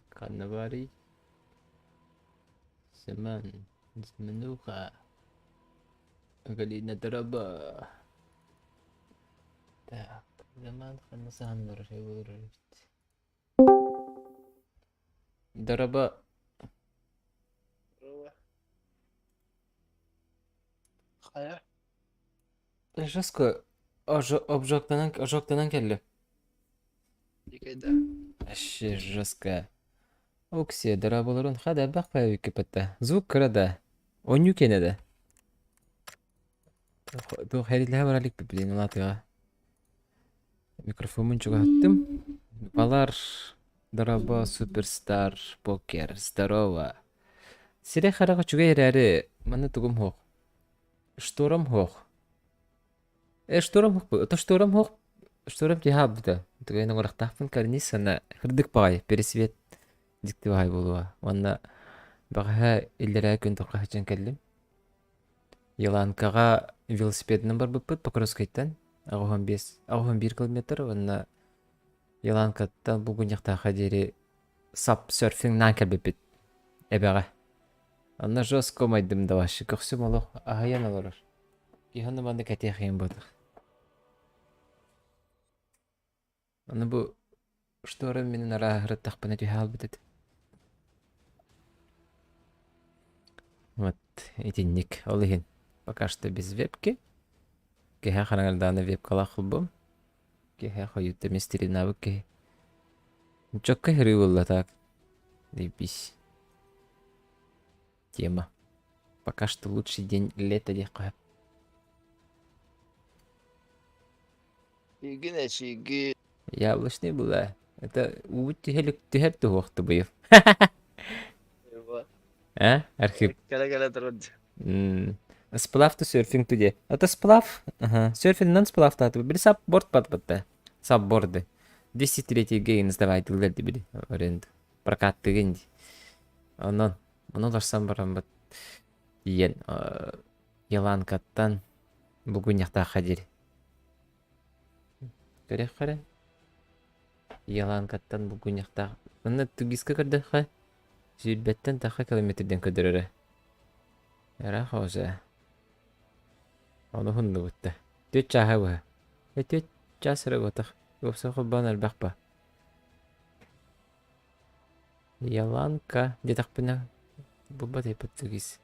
Карнавари. Змануха. Галина дроба. Так, zaman kanısanlar şey olur. Дроба. Кая? Жестко. Ожоктанан келді. Дикайда. Вообще жестко. Окси дробаларын хада бақпай кепетті. Звук кіреді. Оню кенеді. Бұл хәрилігі баралик біпілейін ұлатыға. Микрофонын чуға аттым. Балар. Дроба суперстар покер. Здорово. Сире хараға чуға ерәрі. Маны тұғым хоқ. Шторам хоқ. Шторам хоқ бұл. Это шторам хоқ. Шторам тихаб бұда. Тұғайын оңырақтақпын кәріне сана. Хырдық бағай. Пересвет. Дикті бағай болуға. Онна бағаға елдері күн тұрқа хачан кәлім. Еланкаға велосипедінің бар бұппыт Покровскайттан. Ағуған 1 километр. Онна Еланкаттан бүгін яқтаға дері сап серфингнан кәлбепет. Әбәға. Онна жоско майдым да башы. Көксім олық ағаян олар. Кейханды банды кәте қиын болдық. Онна бұл шторым менің арағыры тақпына түйе албыт еді. Вот, этинник. Олығын. Пока что без вебки. Кеха харангалданы вебкала хылбым. Кеха хойютты мистери навык кеха. Чокка хыры болла так. Дебись. Тема. Пока что лучший день лета дехка. Чиги не чиги. Яблочный была. Это убыть тихеп тухоқты бұйып. А? Архип. Кәлі тұрды. Сплав-то серфинг туде. Это сплав? Ага. Серфинг нан сплав-то. Били сапборд пат-патта. Сапборды. 203 гейн сдавайте лөлді били. Оренді. Прокатты генді. Онан. Мұны ларсан барам бат. Ен. Еланкаттан. Бүгін яқта қадер. Көрек қара. Еланкаттан бүгін яқта. Мұны тугисқа көрді қа. Жүйбеттен тақа километрден көдірірі. Әра қауза. Оны хүнді бұтты. Төт чаға бұға. Төт часыры бұтық. Өпсі құлбан әлбәқ ба. Яланка. Детақ бұна. Бұба тепіт тугис.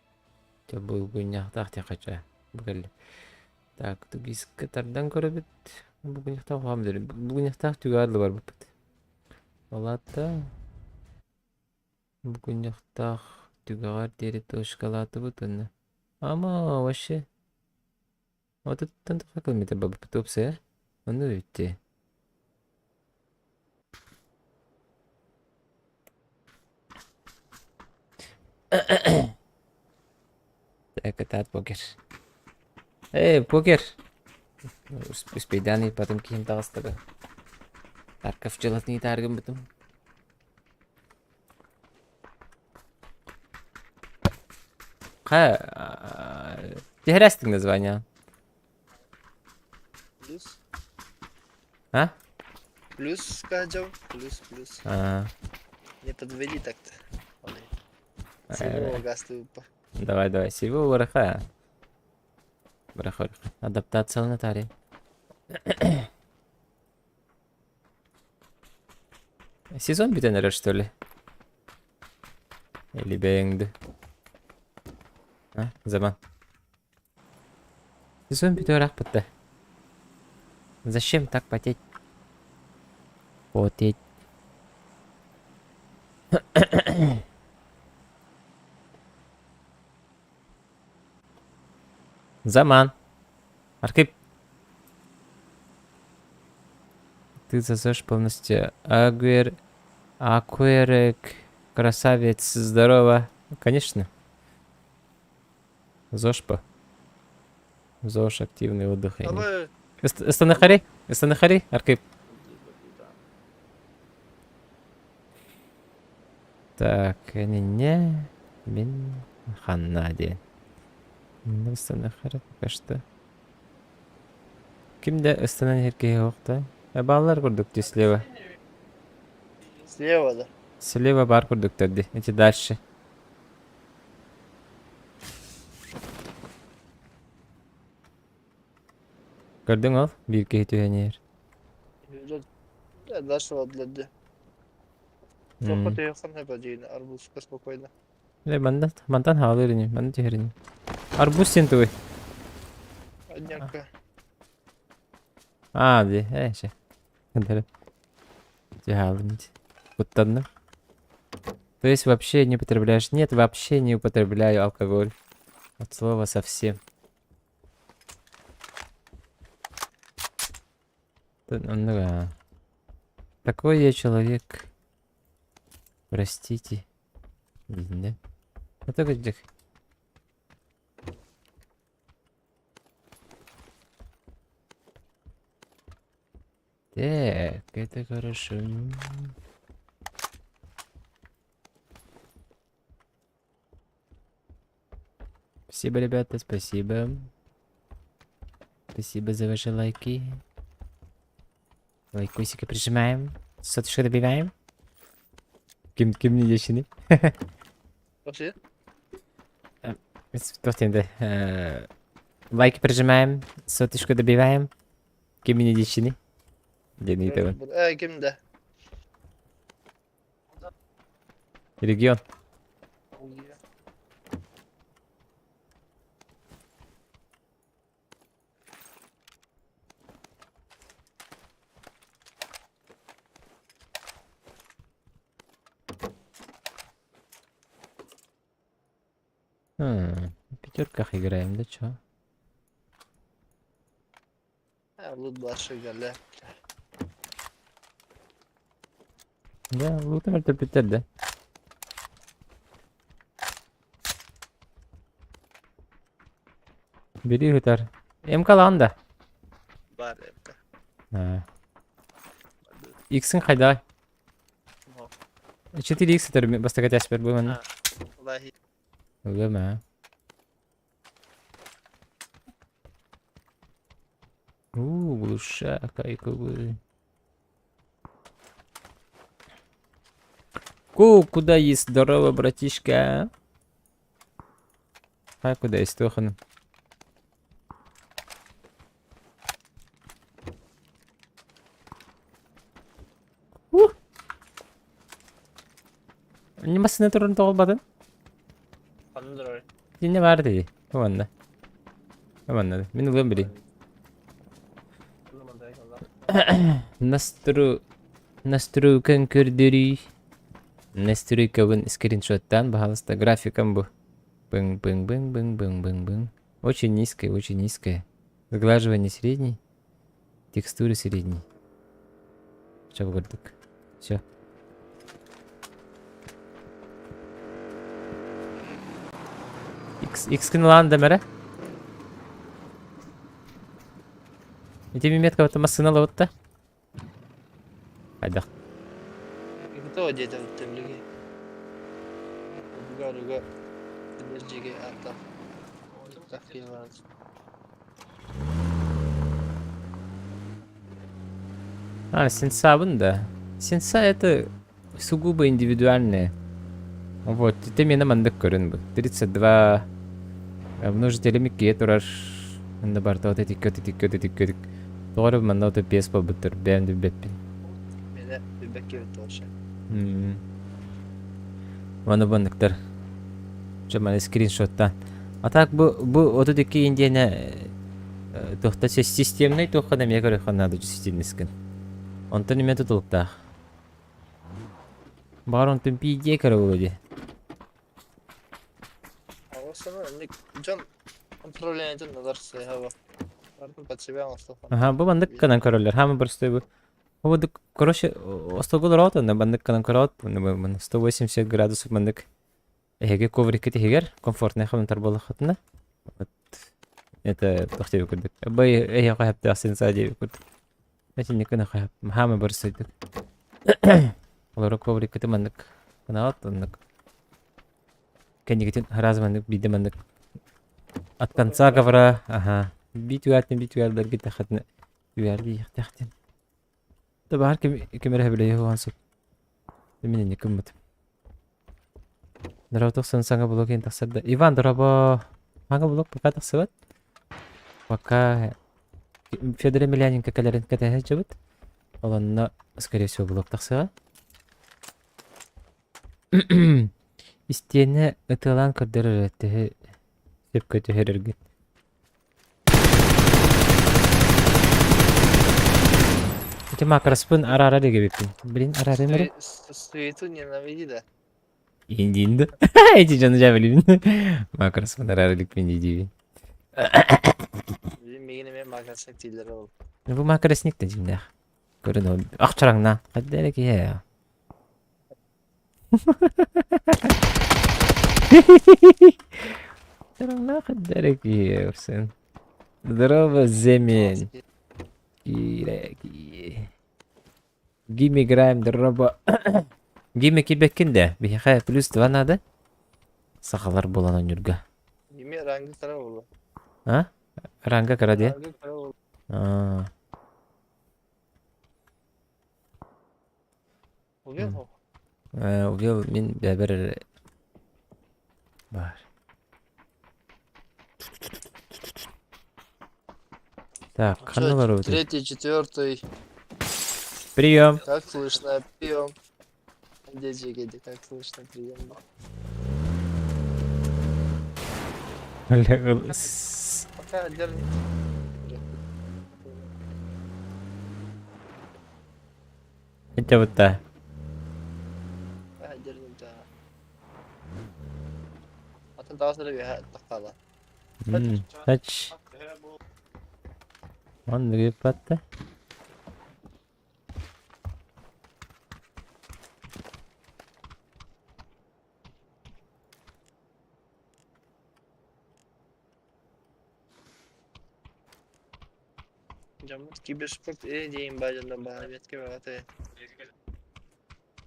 Тел бүгін яқтақ текача. Бұғылы. Так, тугис кітардан көрі біт. Бүгін яқтақ ұғам дөрі. Бүгін яқтақ түгі арлы бар бұпыт. Олатта. Бүгін яқтақ түгіғар дері тошқалаты бұтыны. Ама, вообще. Вот это танта километр бабы потопсы, а? Ну видите. Так, это от покер. Покер! Успейданы потом кем тағыстығы. Тарков желатный таргым бұтым. Техрестик название. Плюс. А? Плюс скажем. Плюс. Не подведи так-то. Сильного гаступа. Давай. Сильву вараха. Вараха. Адаптация на таре. Сезон битенер, что ли? Или бэнгд? А? Zaman. Сезон битенер ахпатта. Зачем так потеть? Потеть. Zaman. Архип. Ты засешь полностью. Акуэрек. Красавец. Здорово. Конечно. ЗОЖ по. ЗОЖ активный отдых. Aba Ыстаныхари, ыстаныхари, аркып. Так, не, мен ханна де. Ыстаныхари пока что. Кимде ыстаныхари жоқта? Балалар көрдік те слева. слева да. Слева бар көрдіктерді. Эти дальше. Көрдің ол? Бирке етуенер. Да, дальше отлади. Только ты хан хепадин, арбузка спокойно. Мандан хавалырыны, мандан тихерыны. Арбуз сен туй. Однако. Ди, ше. Кандары. Тихавалыны. Куттанны. То есть вообще не употребляешь? Нет, вообще не употребляю алкоголь. От слова совсем. Ну, такой я человек. Простите. Да. Это где? Так, это хорошо. Спасибо, ребята, спасибо. Спасибо за ваши лайки. Лайкусики прижимаем. Соточку добиваем. Ким не дешини? Вообще? Лайки прижимаем. Соточку добиваем. Ким не дешини? Дени того. Kimde? Регион. В пятерках играем, да чё? Лут başı geldi. Да, лутом это пятер, да? Бери гитар. М-каланда. Var evde. Иксың қайда? О, 4х это бастыға тәспер бұйман. Vallahi Өлема. Глуша, кайковый. Куда есть? Здорово, братишка. А куда есть, Тохан? Нимасына турын тоғылбадың? Pandora. Dinle var dedi. Tamam. Tamam. Мен улам бери. Настройкан көрдүри. Настройкабын скриншоттан пожалуйста, графиком бу. Бың. Очень низкая. Сглаживание средний. Текстуры средний. Что выгодок? Все. X кыналан демере. Итеми метка вот масынала вот та. Хайда. Кто одета в темлиги? Руга. Энергиге арта. Так филан. Сенса да. Сенса это сугубо индивидуальное. Вот, это мне мандык көрін бұл. 32 множителями кие тұрар. Онда барда вот эти көтік. Тоғыры манда вот 5 бол бұттыр. Бәмді бәппен. Mene bir bekliyor toşa. Оны бандықтар. Жаманы скриншоттан. А так бұл отыдекі индияна тоқта системный тоққана мен көрі қанады системнескін. Онтан емен тұтылықтақ. Бар онтан пейде көрі өді. Sana ne can управление назарсы хава. Артын под себя остался. Ага, бұл бандық қанан көрілер. Хамы бір стой бұл. Бұл короче, осталгол работа на бандық қанан көрілер. 180 градусов бандық. Эге коврикке тегер, комфортный хамын тарбалы қатына. Вот. Это тохтеп көрдүк. Бай эйе кайып тахсын сади көрдүк. Эти никана кайып. Хама барсайдык. Олар коврик кетемандык. Кана аттандык. Кенигетин харазмандык бидемандык. От конца ковра, ага. Битюартен гита хатна. Юарди яхтахтен. Табар кемере биле вансып. Мен не кыммыт. Нараутох сансанга блоген тахсарда. Иван драба. Ага блок пока тахсабат. Пока Федор Емельяненко калерин катаха жабыт. Оланна, скорее всего, блок тахсага. Истене ытылан кырдырыр эттеһи сеп көтөһөрөргүн. Эти макроспын ара-ара деге беппин. Блин, ара-ара мере. Суету ненавиди, да. Индинді. Эти жаны жабылын. Макроспын ара-ара декпен дейдеби. Bizim beginime makasnak değiller oğlum. Bu макросник да жимдах. Көрін ол. Ақчараңна. Қаддары ке я. Чараңна қаддары ке өрсен. Здорово, Земен. Кираки. Гим играем, здорово. Гим кибеккенде. Бихай плюс 2 надо. Сақалар боланан жүргі. Yemin rangı kara oğlum. А? Ранга кара де? Rangı kara oğlum. Oluyor mu? Увел мен бәбір бар. Так, қандалар өте. Третий, четвертый. Прием. Как слышно? Прием. Дети геди, как слышно? Прием. Пока дерни. Это вот та. Пока дерни, да. Atın daha sonra bir takala. Тач. Он гриппата. Camımız Kibersport diyeyim bacından bana yetki ve ataya.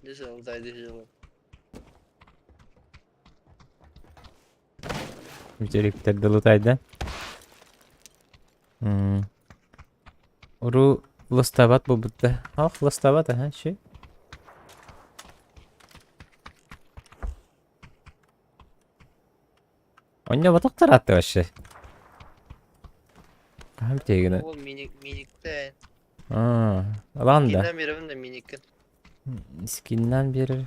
Neyse olsaydı şey olur. Mücelikler dalutaydı. Уру ластабат bu будда. Ах, ластабат, ага, şey. Он не батактар атты вообще. Hem tegine. Oğlum minikte. Lan da. Skin'den biri de minikkin. Skin'den biri.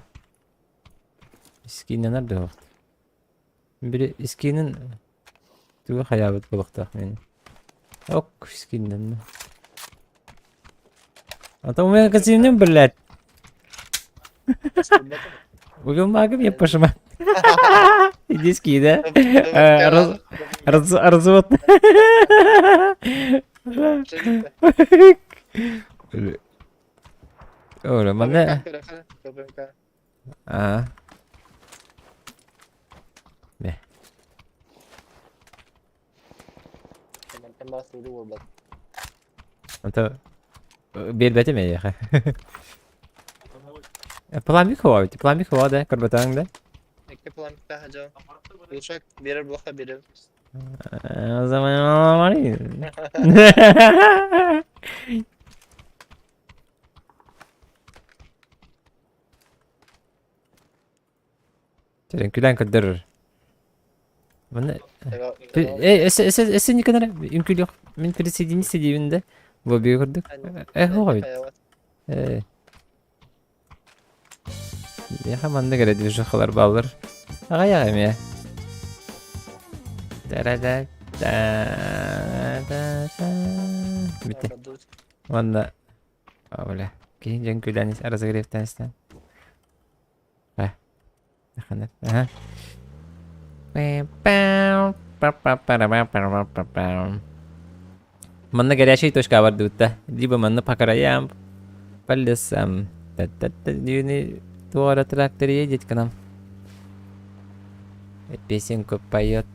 Skin'den nerede o? Biri Skin'in tuğu hayabet bulakta beni. Yok Skin'den mi? Atau ben kesimden berlat. Bugün bakım yapışma. Иди скида. Развод. Оля, mana? Ne? Atau bir mi ya? Pelamik hava da korbatang da. Yapılan bir daha hocam. Uçak birer bloka birer. O zaman var ya. Teşekkürler kader. Bana sen ne kadar mümkün yok. Ben prisidenisi divinde lobi gördük. Hoy. Ya hemen de göre diyor şakalar bağlar. Ayağım ya. Da. Bitti. Valla. Öyle. Gelince güldeniz arası greften isten. Aha. Mana garyashi itoshka var dutta. Либо mana покараям. Полесам. Дюни туара трактор едет к нам. Песенку поет.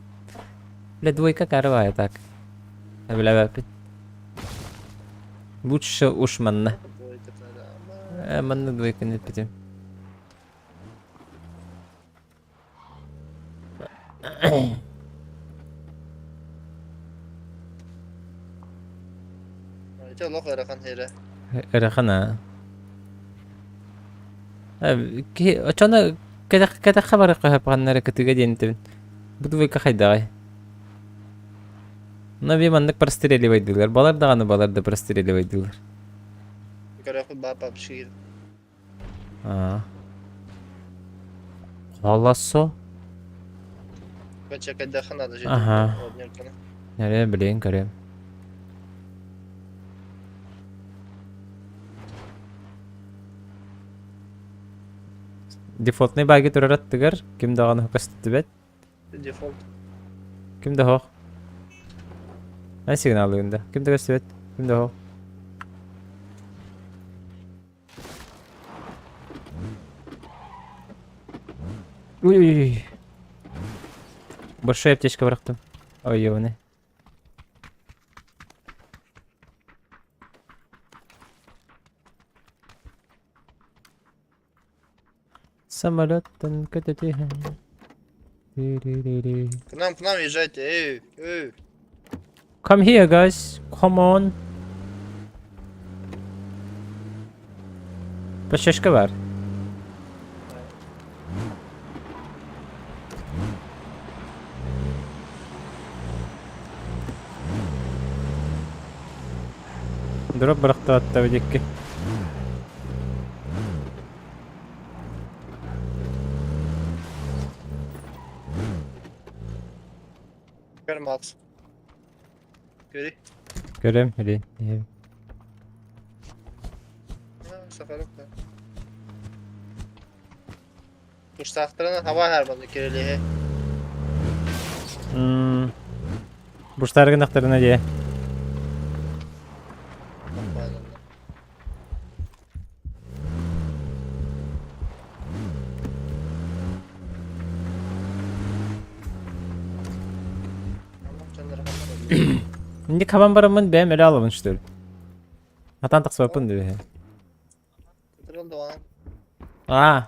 Бля, двойка карвая так. Бля, бапит. Лучше уж манна. Двойка тогда. Манна двойка не питем. Ece lok arakan here. Рахана. Очона када хабар кыһап ганнары кытыга диентин. Бу двойка хайдагай. Нави маннык простреливайдылар. Балар даганы балар да простреливайдылар. Yukarı baba bir şey. Халасо. Kaça kadar kan alacak. Aha. Oynuyor kana. Nereye bileyim göreyim. Дефолтный баги турараттыгар. Ким даганы хокастыты бет. Default. Ким да хок. Ай сигналыгында. Ким да көстү бет. Ким да хок. Ой. Большая аптечка бырактым. Ой, ёбаный. Самолёттан кататиха. К нам езжайте. Эй. Come here, guys. Come on. Пошешка var. Drop bıraktı hatta bir dakika. Yukarı Max. Görü. Göreyim hadi. Safarım da. Kuştaklarına hava her bandı kireliğe. Burçlar gınaklarına diye. Şimdi kaban baramın benim ele alalım işte. Hatan tak swapın diyor. Kıtırıl da Aa.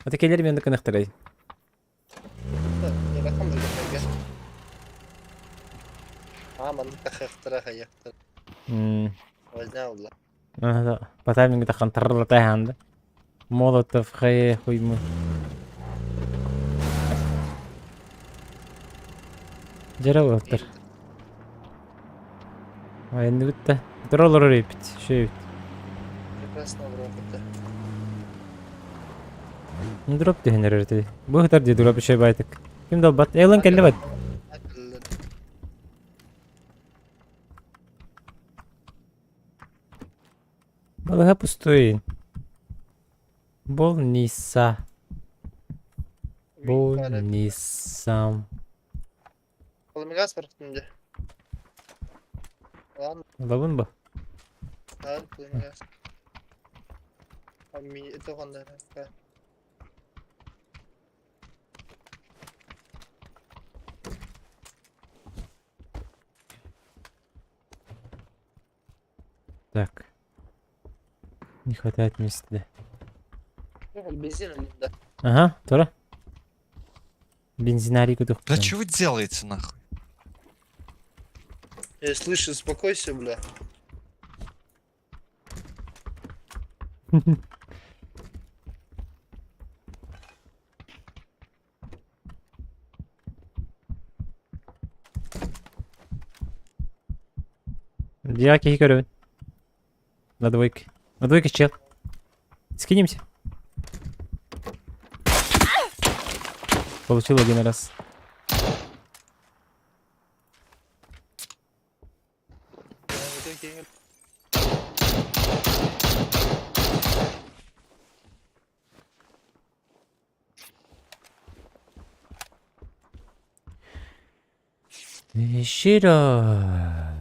Ötekilerim yanında kınaktarayı. Rakam da gel. Aman takıktıra kayaktır. Vazna oldu. هذا بتعمل كده خنطر تاه عنده موضة تفخية خوي مو جرى وتر وين بده ترى ريبت شيء Прекрасно вроде. نضرب ده هنا رتدي بهتر دي دروب شيء بايتك كم ضبط يلا نكلمت والله пустые больница больница Oğlum gaz var şimdi. Lan Лавын ба lan oğlum gaz. Abi itu kan dah. Так не хватает места да. Бензин elinde. Ага, Тора. Бензинарий куда Да что вы делаете нахуй? Я слышу, успокойся, бля. Дяки хикарю. На двойке. На двойке чел. Скинемся. Получил один раз. Щиро.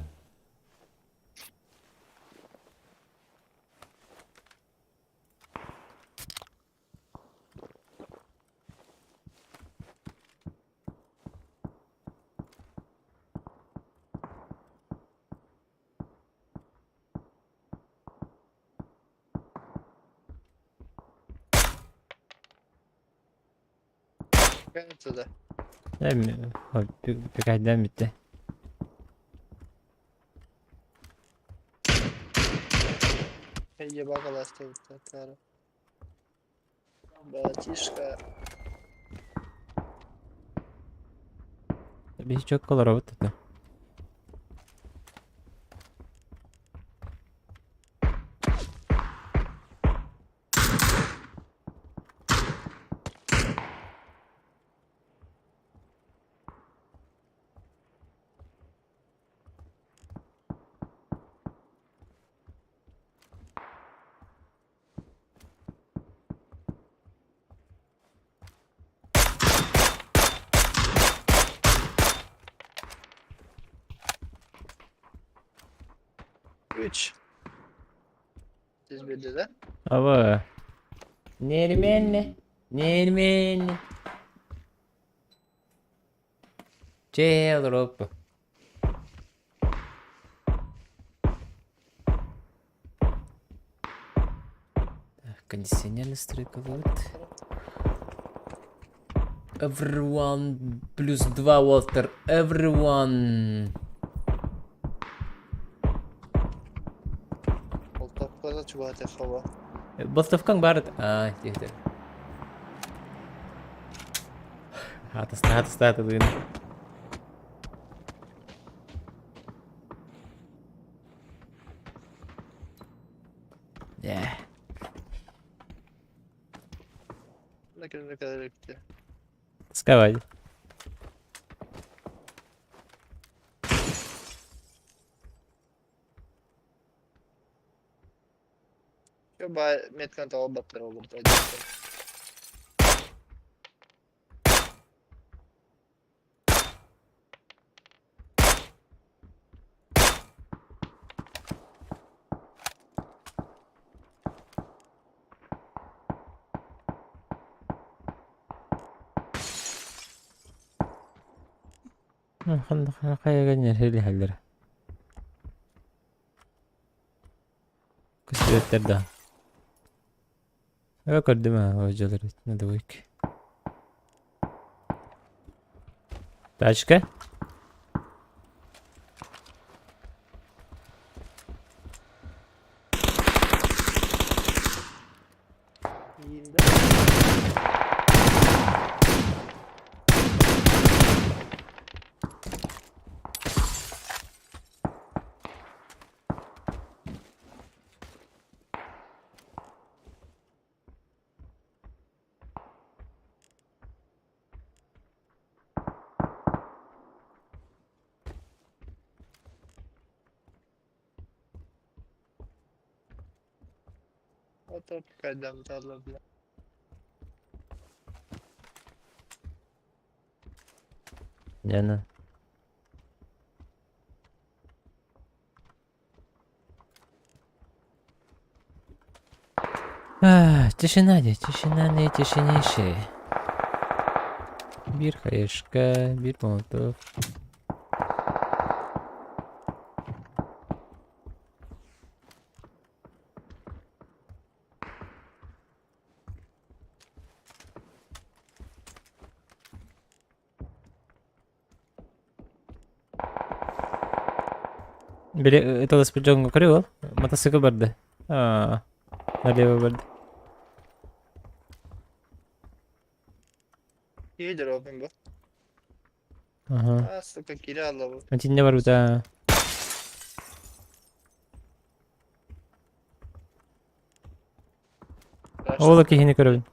Geldi de. Değil mi? Birkaç bitti. Ей, багала оставить татара. Братишка. Bir çok kolay robot tuttu. Üç. Siz bildi de. Ama Nermenli. Nermenli. Jail rope. Кондиционер настройка. Everyone плюс 2 Walter. Everyone. Koltuklarda çikolata hava. Болтовкаң бар. Тихо. Атыста дыйын. Yeah. Ne kadar gitti. Вставай. Yo ba metkan tava batlar olur da. Kayagan yer heli. Kısmetler daha. Yok değil mi hocaları? Ne demek? Başka? İyiyim de. O top kadem tarla bile. Yani. Тишина не, тишинейший. Bir хаешка, bir молотов. Это господин говорил, мотоцикл барды. Налево барды. İyidir open bu. Ага. Suka kiri Allah bu. Один не var да. Oğlak ihini körün.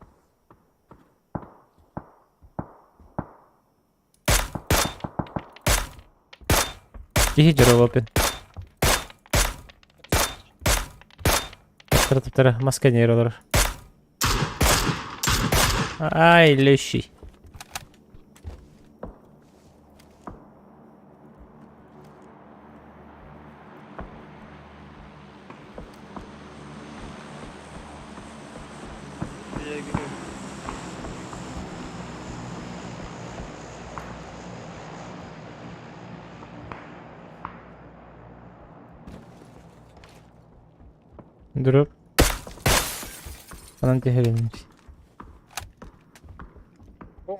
İhi jero open. Tara maske ne olur. Ay leşi. Buraya gidiyorum. Drop. Falan diye gelmiş. O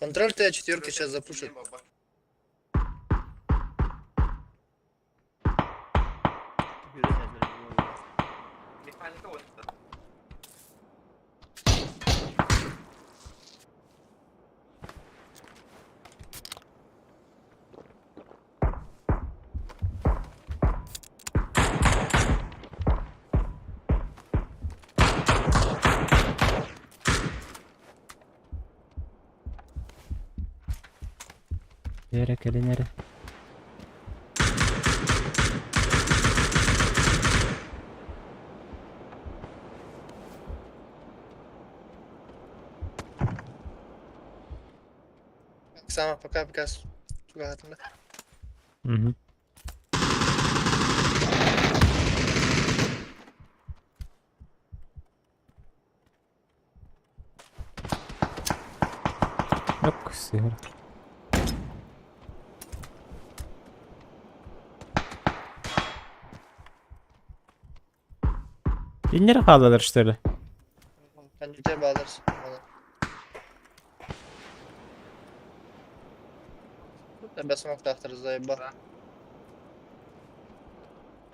Контроль Т4 сейчас запушит. Nere kere nere. Сама пока сука атында. Мгм. Yok sığır. Dinleri kaldılar işte. Кондитер bağlarsın. Тебя смог трактор заебал.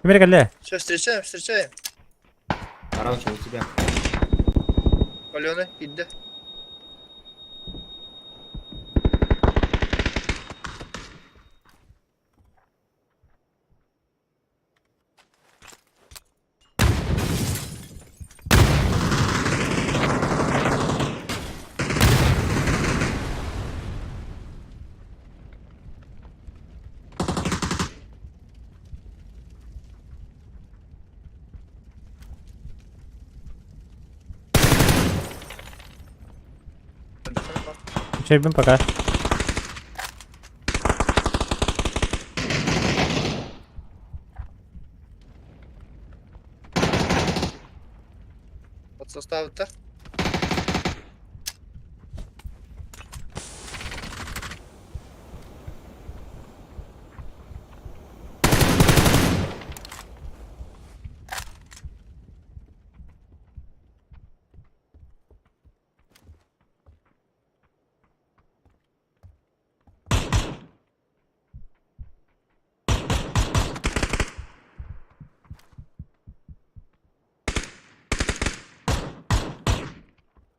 Кемер geldi. Все, встречаем. Короче, у тебя. Паленый, иди. Çevirin пока. Вот состав-то.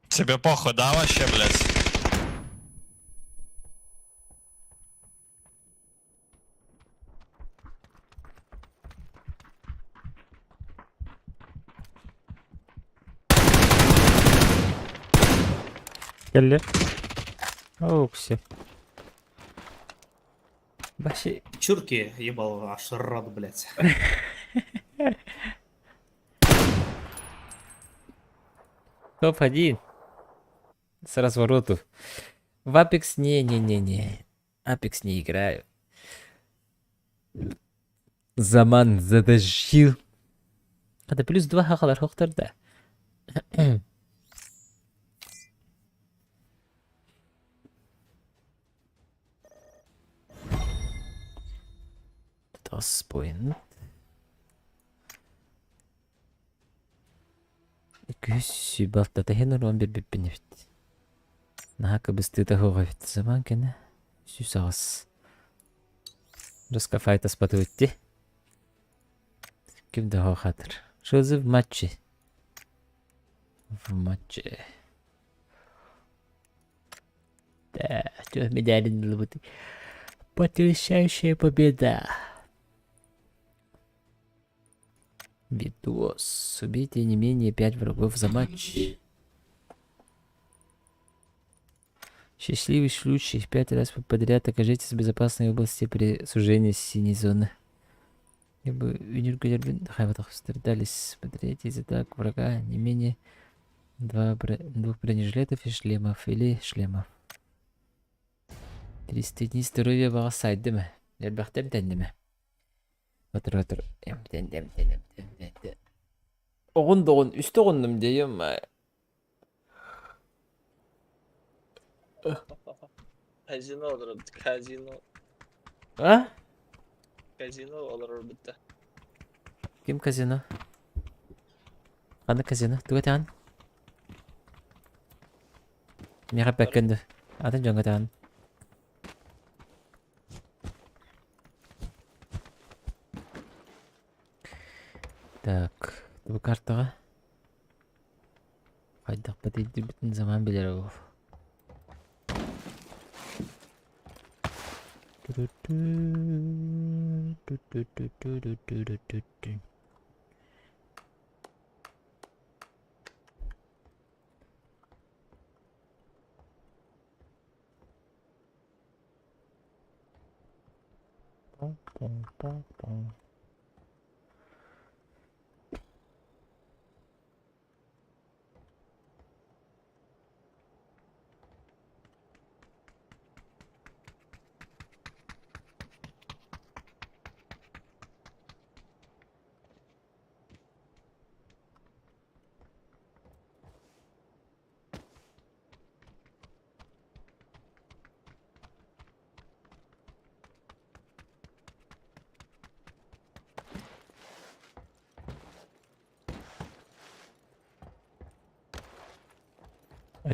Тебе похуй, да, вообще, блядь? Geldi. Окси. Баши. Чурки ебал, аж рад, блядь. Топ-1. С разворотов. В Apex не. Apex не играю. Zaman задожил. Hadi +2 haqalar hoqtarda. Das point. 200 балтата хенер 11 биппинефт. Наха быстыта хоговит. Zaman кene. Сюсагас. Раска файта спатуитти. Кимде хохатыр. Шозы в матче. В матче. Да, что медали на лбуты. Потрясающая победа. Видос. Убейте не менее 5 врагов за матч. Счастливый случай. 5 раз подряд окажитесь в безопасной области при сужении синей зоны. Либо винюргадербин хайватах страдались. Смотрите из атак врага не менее 2 двух бронежилетов и шлемов. Или шлемов. 300 дней здоровья вас сайдеме. Элбахтем тендеме. Отыр. Тендем. Оғын үсті оғындым дейім. Казино olur. Казино. А? Казино olur bitti. Ким казино? Қаны казино? Туға тән? Меға бәккенді. Атын жаңгатан. Так, bu картаға қайдақ па дейді бүтін заман білер ол.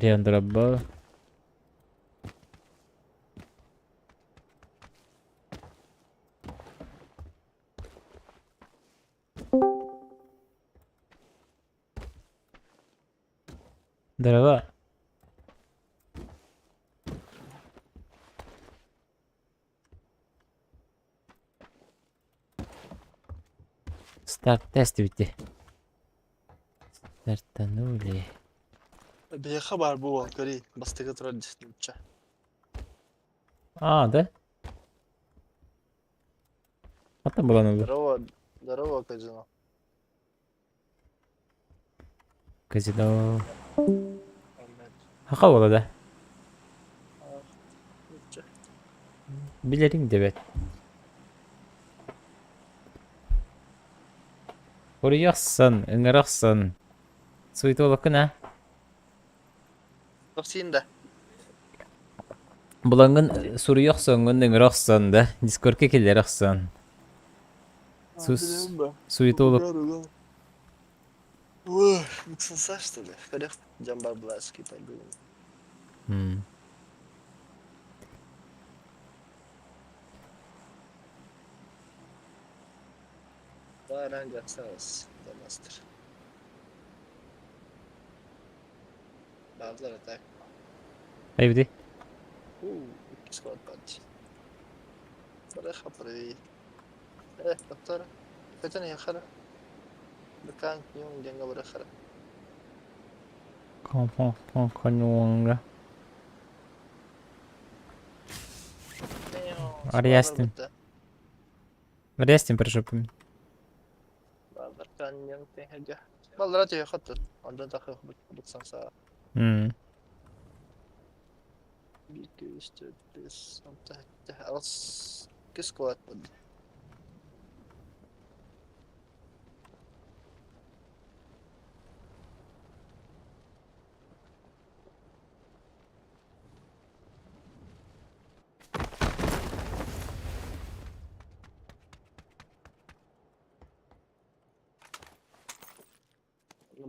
Ариан драба. Дрова. Старт тест bitti. Startaнули. Bir haber bu vakari. Bastığı tradisyon. Да? Ата була Здорово. Здорово, казино. казино. Ahmet. Хака була да. Ah, Lütçe. Билерин дебет. Орыяқсан, ыңырақсан. Суйтолықына. Tavsiyen de. Булаңын сурыяқсан, ыңырақсан да. Дискордке келерақсан. Суетолық. Ой, муксанса что ли? Хорек Джамбар Бласки пойду. Баранга сас. Дамастер. Bazıları tak. Айвди. İki squad parti. Bırak hapırı. Doktor. Kaçın ya khara. Bekan yung dia nggak berakhir. Конюнга. Ариастин. Рестим пришипим. Bekan yang teh aja. Ballar aja ya khatul. Anda tak beksan sa. Bir işte biz samtah alas ke squad parti.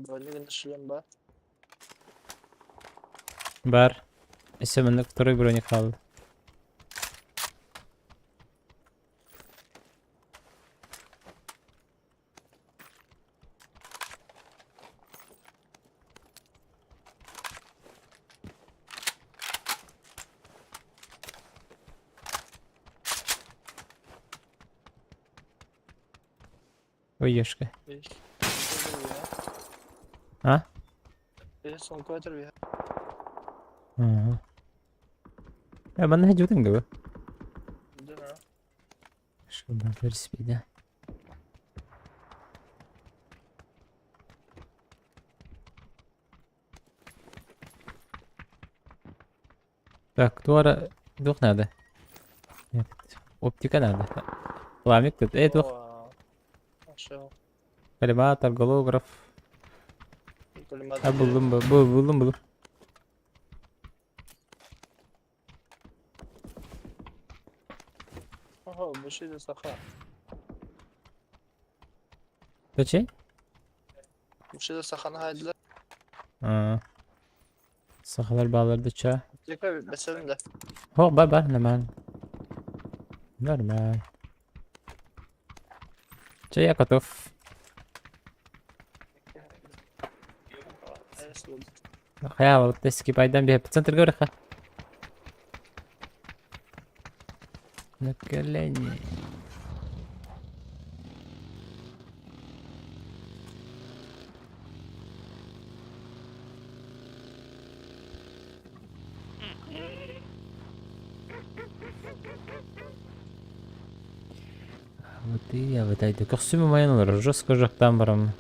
Böyle güneşlen var. Бар. Есімінік второй брони қалды. Ой, ешка. А? Son kuatır ya. Ага. Bana hücudun gibi. Değil mi? Şuradan veririz bir de. Так, Дуара... Дух nerede? Evet. Оптика nerede? Ламик тут. Дух. Aşağı. Коллиматор, голограф. Kolimat. Ha buldum. Aha bu şey de saka. Kaç şey? Bu şey de sakanı haydiler. Aa. Sahalar bağları da çağ. Tekrar basalım da. Hop, бар, нормально. Нормально. Че, я готов. Neresi oldu? Я вот эски пайдан бе центр говориха. На колени. Вот и я вот айда. Костюмі майыналар, жестко жақтан барам.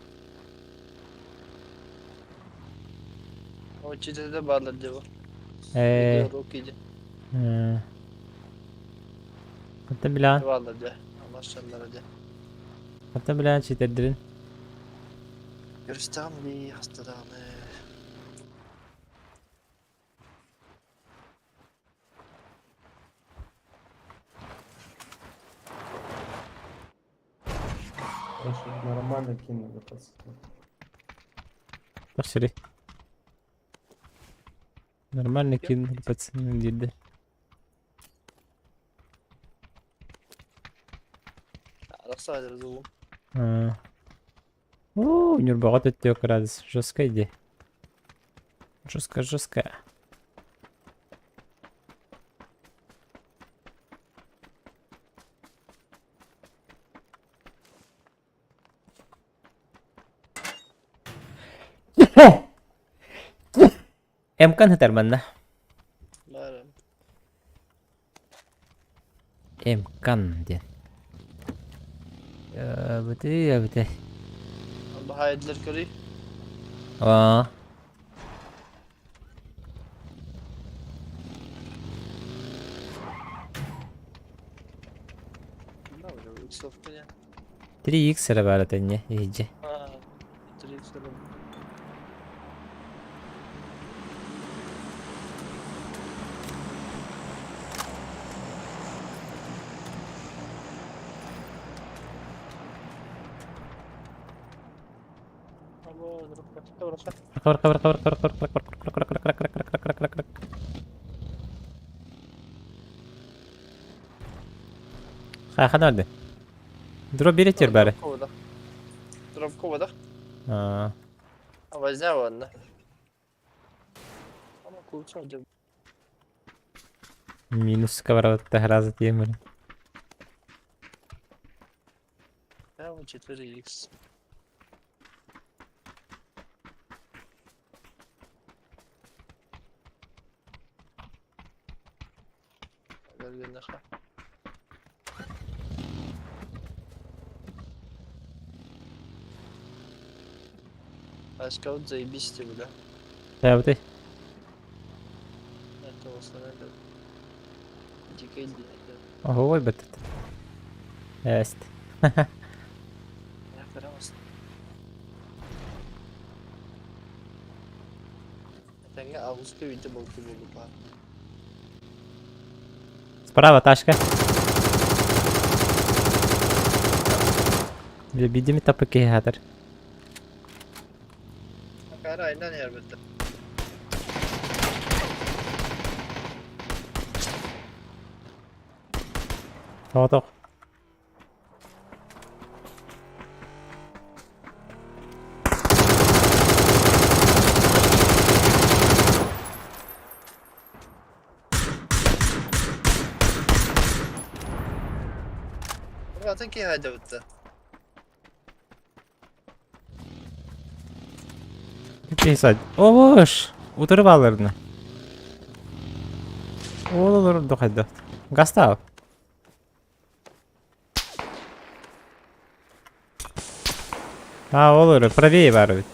O çetede bağladı bu. Eee. Yok idi. Hatta bilen, Bağladı. Ama sonlara da. hatta bilen çeterdirin. Görüşten bir hastadan. Нормально кинули, пацаны. Bak şuraya. Нормально кинули пацаны dedi. Arası alırız oğlum. У него богато тёк раз. Жестко иди. Жестко, жестко. Эмкан хатарманна. Varım. Эмкан де. Ya bıtı. Allah hayırlılar körü. Aa. Ne oluyor? Xofta ya. 3x sıra var atanya. İyice. Ha. Direkt sorun. Abo, dur bak. Kıvır kıvır kıvır kıvır kıvır kıvır kıvır kıvır kıvır kıvır kıvır kıvır kıvır kıvır kıvır. Ha nerede? Drop bir etir bari. Kovada. Drop kovada. Aa. Ama ne var ne? Ama kurça acaba. Минус коворот раза темir. Ne var 4x. Gel gel ne kadar. Скаут заебись бля. Да, вот и. Это это. Дикий Ого, бет. Есть. Я раз. Это не августа видите был па. Справа тачка. Видимо, тапки хатер. Kara aynen elbette. Тоо. Zaten ki hadi bitti. Писать. Ош. Утырып алырны. Olur hadi. Гастав. Olur. Правее бар.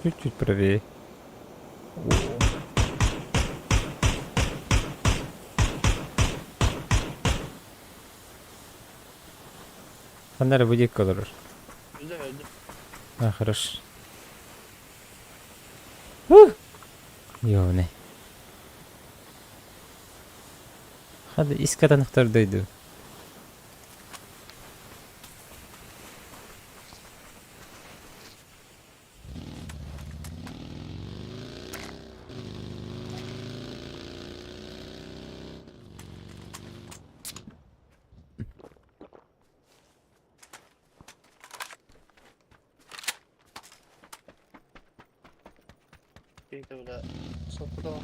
Чуть-чуть правее. Фонарь будет колор. Öldü. А, хорошо. Ёбаный. Hadi iskadanıktardaydı. Kekte bile. Sopu da var.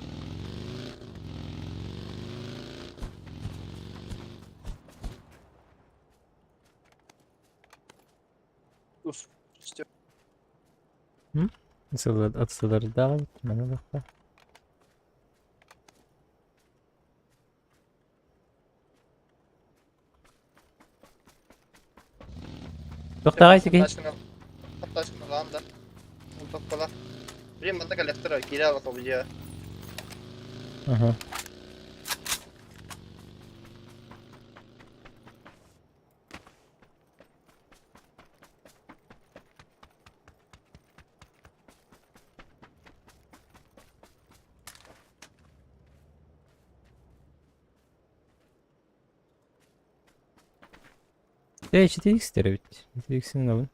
Uf. İşte Nasıl atsaları da bana bak. Doktor ki. Taşkına lan da. Untak pala. Birim banda kalektör kira bak obja. Aha. HTX deri bit. HTX'in alın.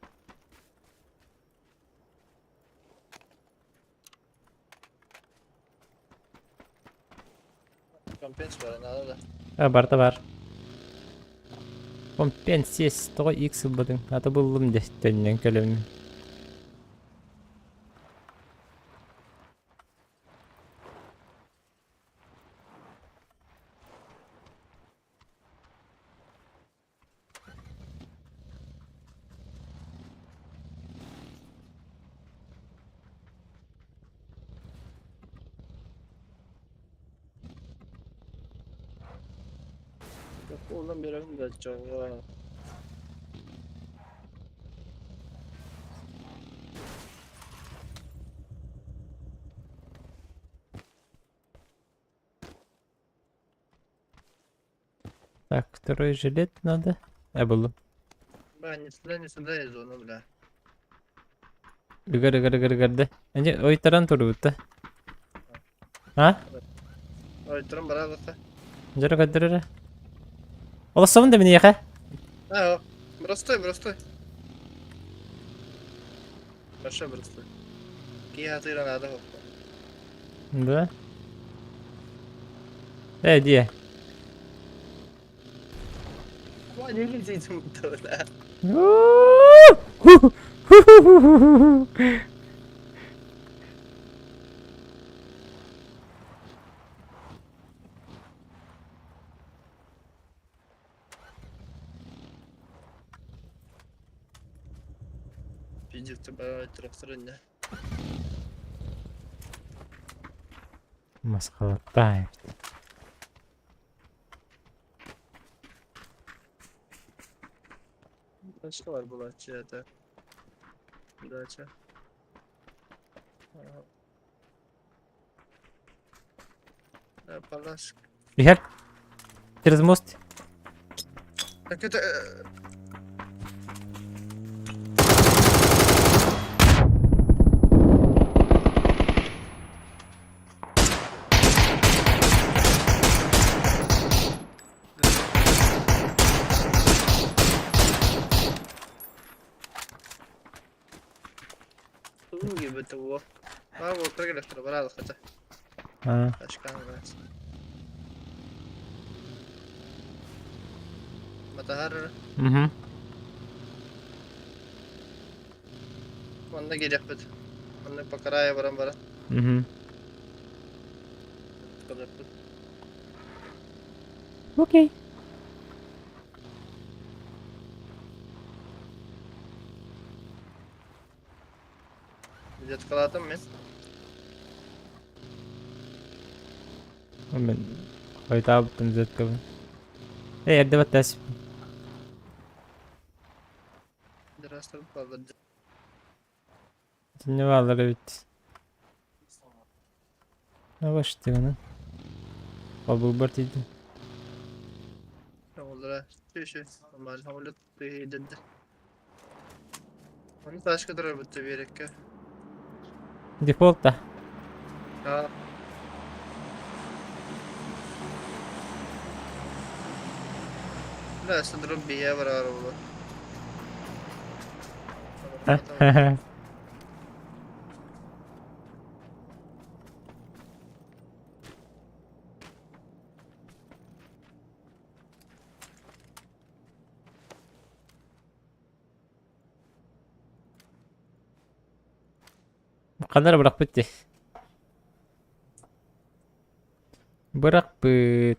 Компенс var nada da. Ha barda var. Компенсес то X булдың. Аты булдым дестеннен көлөм. Yok oğlum bir evim de çok ya. Так, второй жилет надо. Булдым. Ben nesinde yaz onu bile. Ügür. Önce oytaran turubutta. Ha? Oyturum bana baksa. Jara kadırır. Ola savun da beni yaka. Ha o. Простой. Хорошо, простой. Кия ты надо. Да. Диye. Ama ne diyeceğim burada? Пиздец, бара трактöründe. Маскалаттай. Başka var bu bahçede. Bu bahçe. Палаш. Бігер. Через мост. Так это... gibi bu. Abi o kırık elektro var aldı kaça. Ha. Başkan var. Matahar. Угу. Onda geliyor bit. Onda pakaraya varan varan. Угу. Kadar bit. Окей. Jet kaladım mı? Мен oytaabtım zetkabı. Yerde batas. Biraz da fazla. Ne varlar evet. Ne başladı bana? Babul partiydi. Onlara şey. Normal havalı dedi. Onu taş kadar bitti bir yere. Default da. Ha. Biraz da durup bir yer var arabada. Bu kadar bırak bitti. Bırak bir.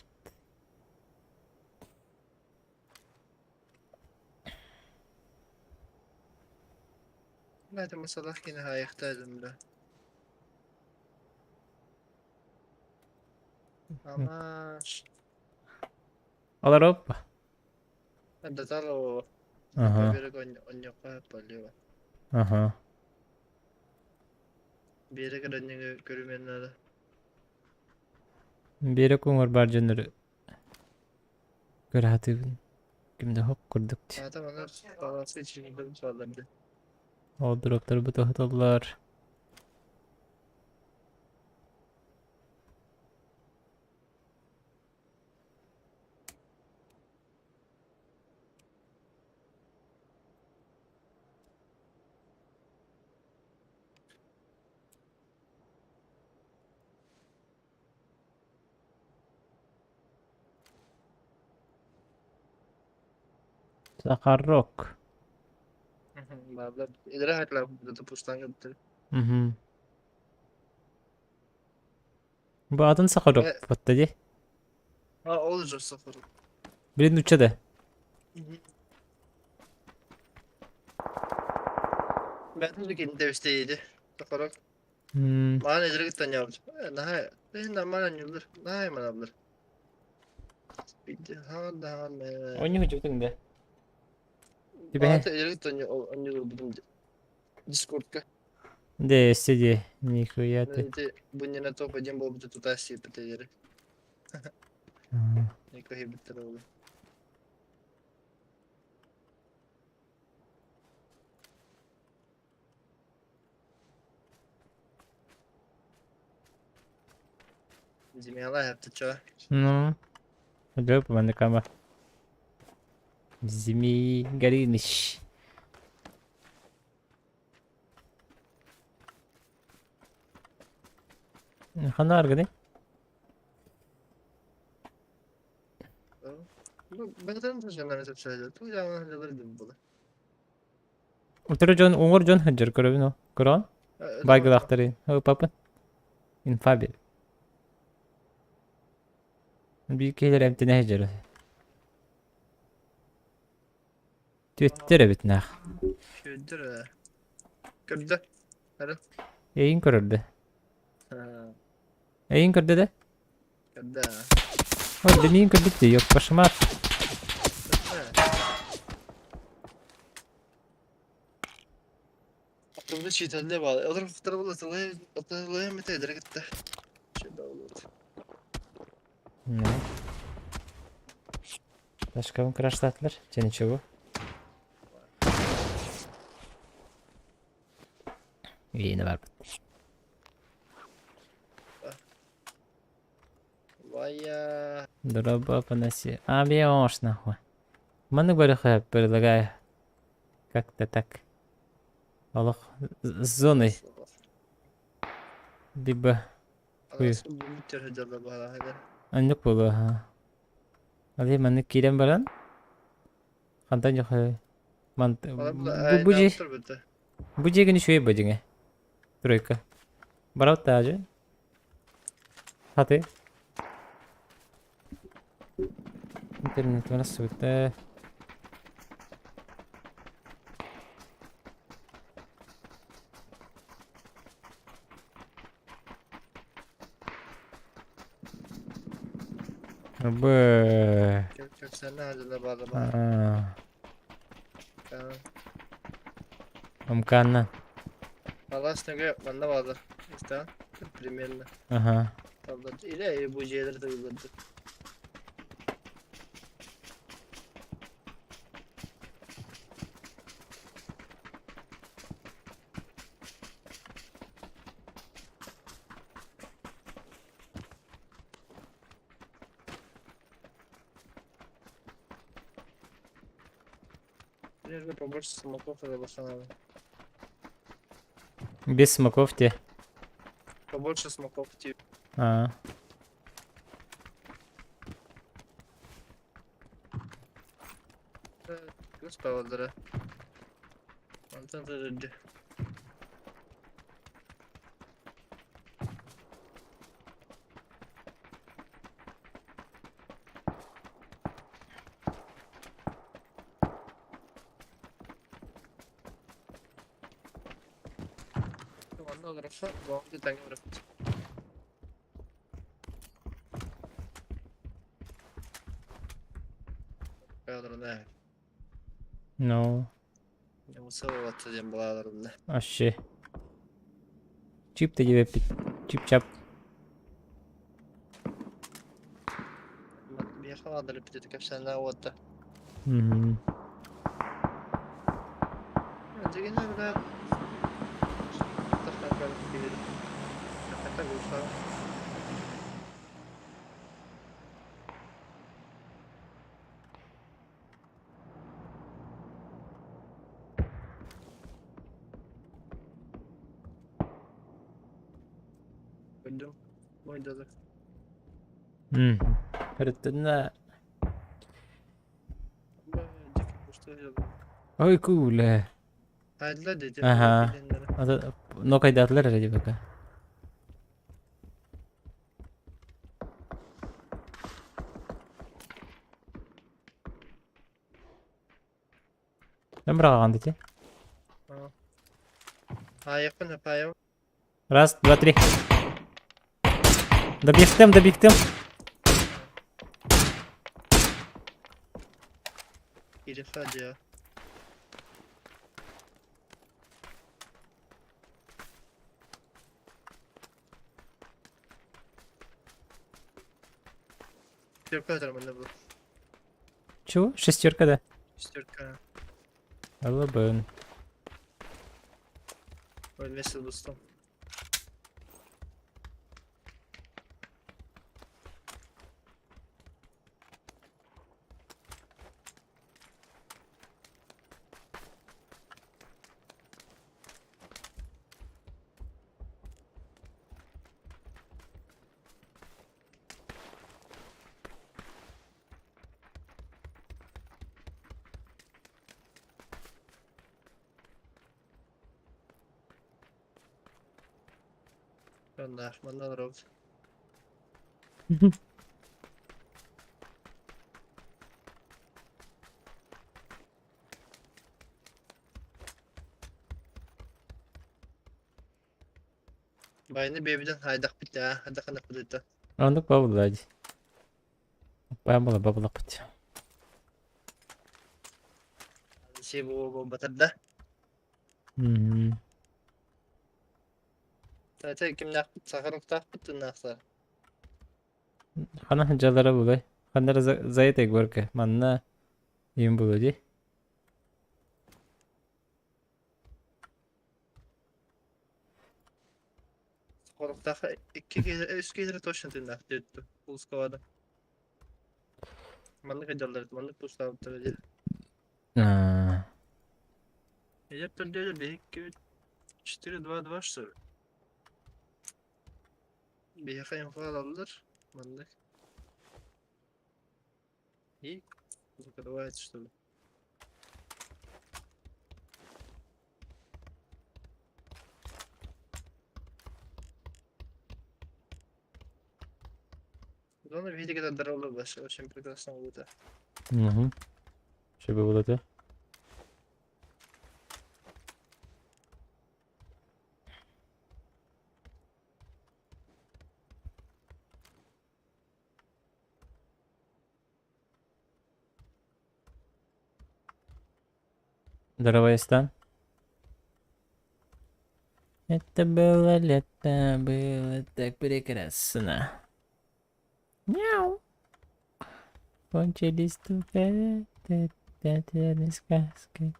Hadi mesela yine ayaktaydım da. Ama Alar hoppa. hadi tal o. Aha. Bir onyo yapalım. Aha. Bir yere kadar ne görümenler. Biri kumar barcanları. Görahatı. Kimde hop kurduk. Zaten onlar babası için bir sağlardı. O dropları bu tahtalar. Sakarrok. Babla ileri hatla burada pustan gitti. Hı hı. Bu adın Sakarrok. Ve Battı. ha olacak sıfır. Birinin uça da. Ben de kendi devisteydi. Sıfır. Hmm. Bana ileri gitten yavrucu. Daha ben de bana yıldır. Daha hemen alır. Bitti. Ha daha me. Oyunu hücudun da. Bana Tibe. da ileri gitten yıldır bizim Discord'ka. De istedi. Nikoyatı. Neydi bu yine top edeyim bu tutar yapıtı yeri. Niko hibitler oldu. Bizim yalan yaptı çoğu. No. Hadi hop ben de kama. Zimi gariniş. Khana argani. Ben de taşıyanlar çok söyledi. Tu yalan halledildi bu da. Utara John Umar John Hajar karo no. Kron. Baygı daktari. Hop hop. Infabil. Büyük şeyler emtine hajar. Tüttere bitnah. Şöyle ha. Gördü. Hadi. Eyin körürdü. Ha. Eyin körde de. Gördü ha. O deneyin körde de yok başıma at. Aklımda çiğdelle bağlı. Olur fotoğrafı atılaya mı tedere gitti. Şöyle olur. Ne? Başka crash Seni çubu. İyi ne var? Vay ya. Дроба поноси. Бьешь нахуй. Маны барыха предлагаю. Как-то так. Аллах. С зоной. Либо Buyur. Anasını bu müthiş hacılar bağlı. Hadi. anlık bolu ha. Ali mani kirem baran. Kantan yok. Mant. Bana bu da Bu aynen buji. yaptır bitti. Buji gini şuyu bajinge. Troika. Barat tacı. Hadi. İnternet nasıl bitti? Be. Kök sen ne hacılar bağlı bak. Aa, Tamam. mkanan. Allah aşkına yapman da bağlı. İşte. Primerine. Aha. Tabii. İle bu şeyleri de uyguladı. Nerede побольше смоков и лошадей. Без смоков те. Побольше смоков типа. А. Göz pavadları. Mantan tırıcı. Onda olursa bu bir tane bırak. Kadro ne? No. Ne bu sabah atacağım bu ağlarında. Aşağı. Çip de gibi çip çap. Bir yakaladı repetedik hepsini daha otta. Hı hı. Önce yine böyle takar bir takar bir falan. Öldüm. Oynadı. Hı. Hırtına. Ama önceki kursta yazdım. Oy cool. Haydi la dedi. Aha. Bilenlere. No kaydatlar herhalde baka. Ben bırakan dedi. Ha. Ha yakın hep ayağı. Раз, два, три. Добегтем, добегтем. Herif hadi ya. Yok atarım ben de bu. Чего? Шестерка, да? İstiyorken. Алабын. Ölmesi dostum. Ben de Ahmet'le alırım. Bayını bebiden haydak bitti ha. Hadi kanak bitti. Андык бабулади. Бабула, бабула путь. Şey bu batırdı. Мгм. Zaten kim nakbit sakarın takbit naksa. Хана жалара булай. Хандар заете горка. Манна им булади. Sakarın takı iki kere üç kere toşun tindak dedi. Pulus kovada. Manlık ederler. Manlık pulus tabi. А, Я подделали 4-2-2 что ли? Бияхаем файл aldılar. Mandık. İyi. Закрывается что ли? Зона видите, когда дорога ваша очень прекрасно будет. мгм. Что было то? Даровайстан. Это было лето, было так прекрасно. Мяу. Кончились только сказки.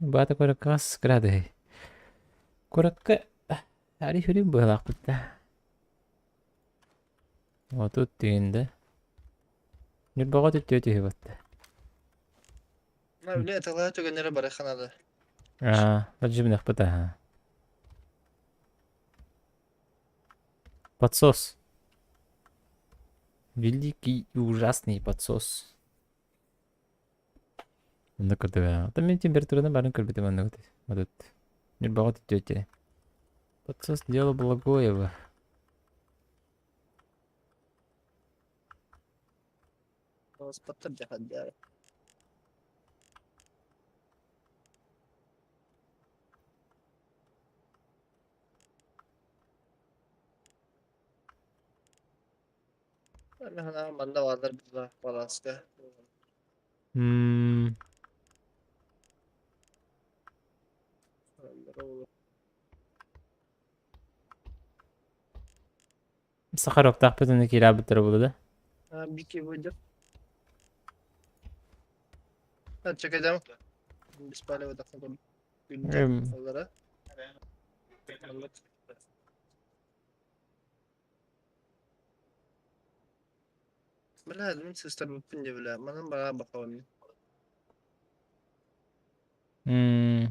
Бата коракас скрады. Коракка. Арифери была кута. Вот тут тинде. Не богатый тети вот. ما بلا تغلط وقلنا له برا خناده. Поджим нахпата. Подсос. Великий и ужасный подсос. Ну куда? Там мне температура барın кырбыты мана вот. Вот тут. Не богатый тети. Подсос дело благое бы. خلاص بطل جهد يعني. Banda vardır burada balansta. Hmm. Sakharov taqpıtını kira bitir buldu. Ha bir ki buydu. Hadi çekeceğim. Biz böyle bir dakika güncel olarak. Biladim sistem yapınca bile. Bana bana bakalım. Hmm.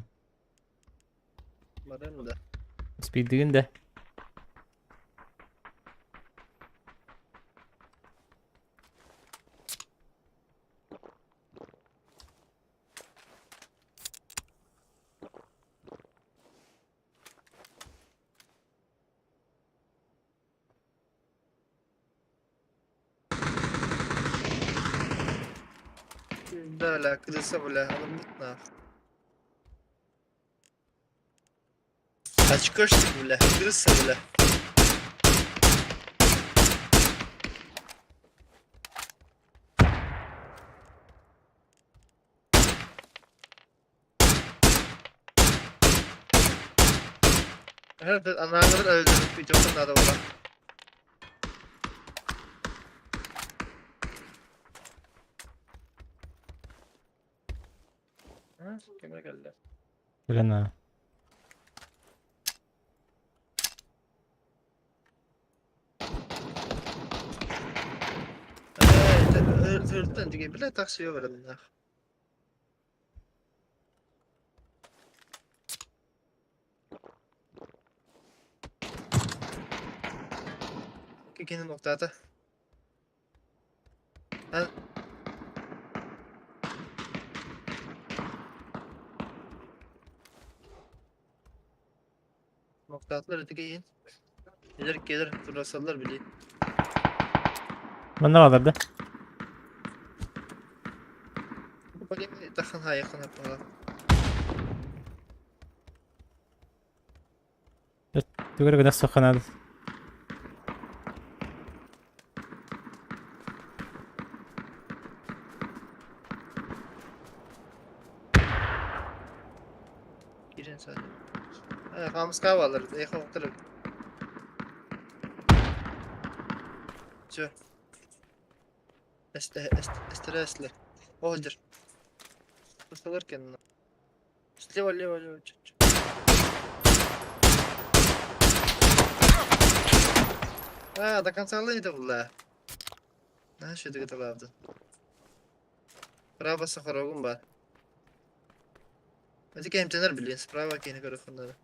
Varım da. Speed'in de. Böyle kısa bile alım bitme. Açık açtık bile. Kırılsa bile. Evet, anahtarı öldürdük bir çok da var. Ha, kime geldi? Bilena. Öldürdün diye bile taksiye verdim. İkinci noktada. Ha. Noktalar öteki yiyin. Gelir durasallar bile. Bunda kalırdı. Bakayım yakın ha yakın yapmalar. Tugara gıdak sokkanadı. Girin sadece. Ha kamus kahvalar. Yakın noktalar. Şu. Stresli. Holder. Ustalar kendine. Лево. Чуть-чуть. А, до конца лейда была. А, что ты готова? Право сахарогум бар. Hadi kemtener bilin. Sprava kene göre funları.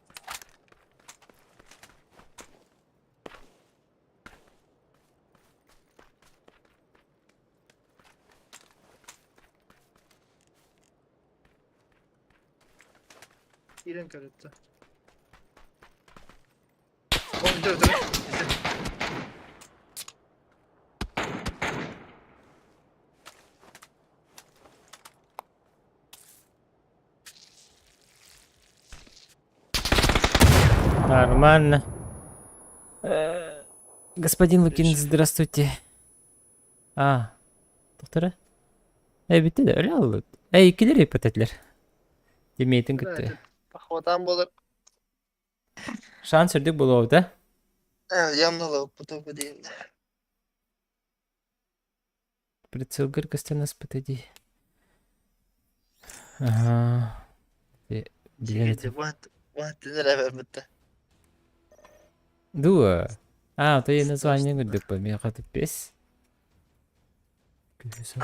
İren karetta. Oh, dur. Нормально. Господин Лукин, здравствуйте. А, доктора? Bitti de öyle oldu. 2 lira ipotetiler. Demeyetin gitti. Ahvatan bulur. Şans sürdük bu lovda. Evet, yanmalı bu topu değil. Прицел гыркости нас подойди. Ага. Билет. Вант нелер bitti. Дуа. А, то я название говорю, по мне хаты пес. Güzel.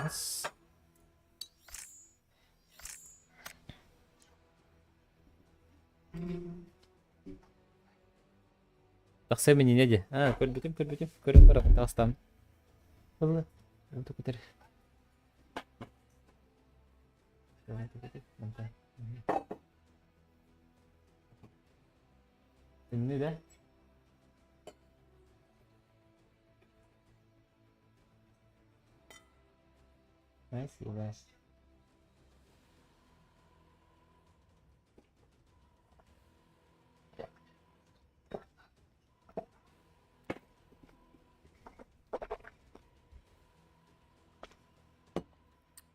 Taksim ini aja. Ah, körbetim. Körüm para tastam. Allah. Untuk kita. Ini dah. Nice, nice.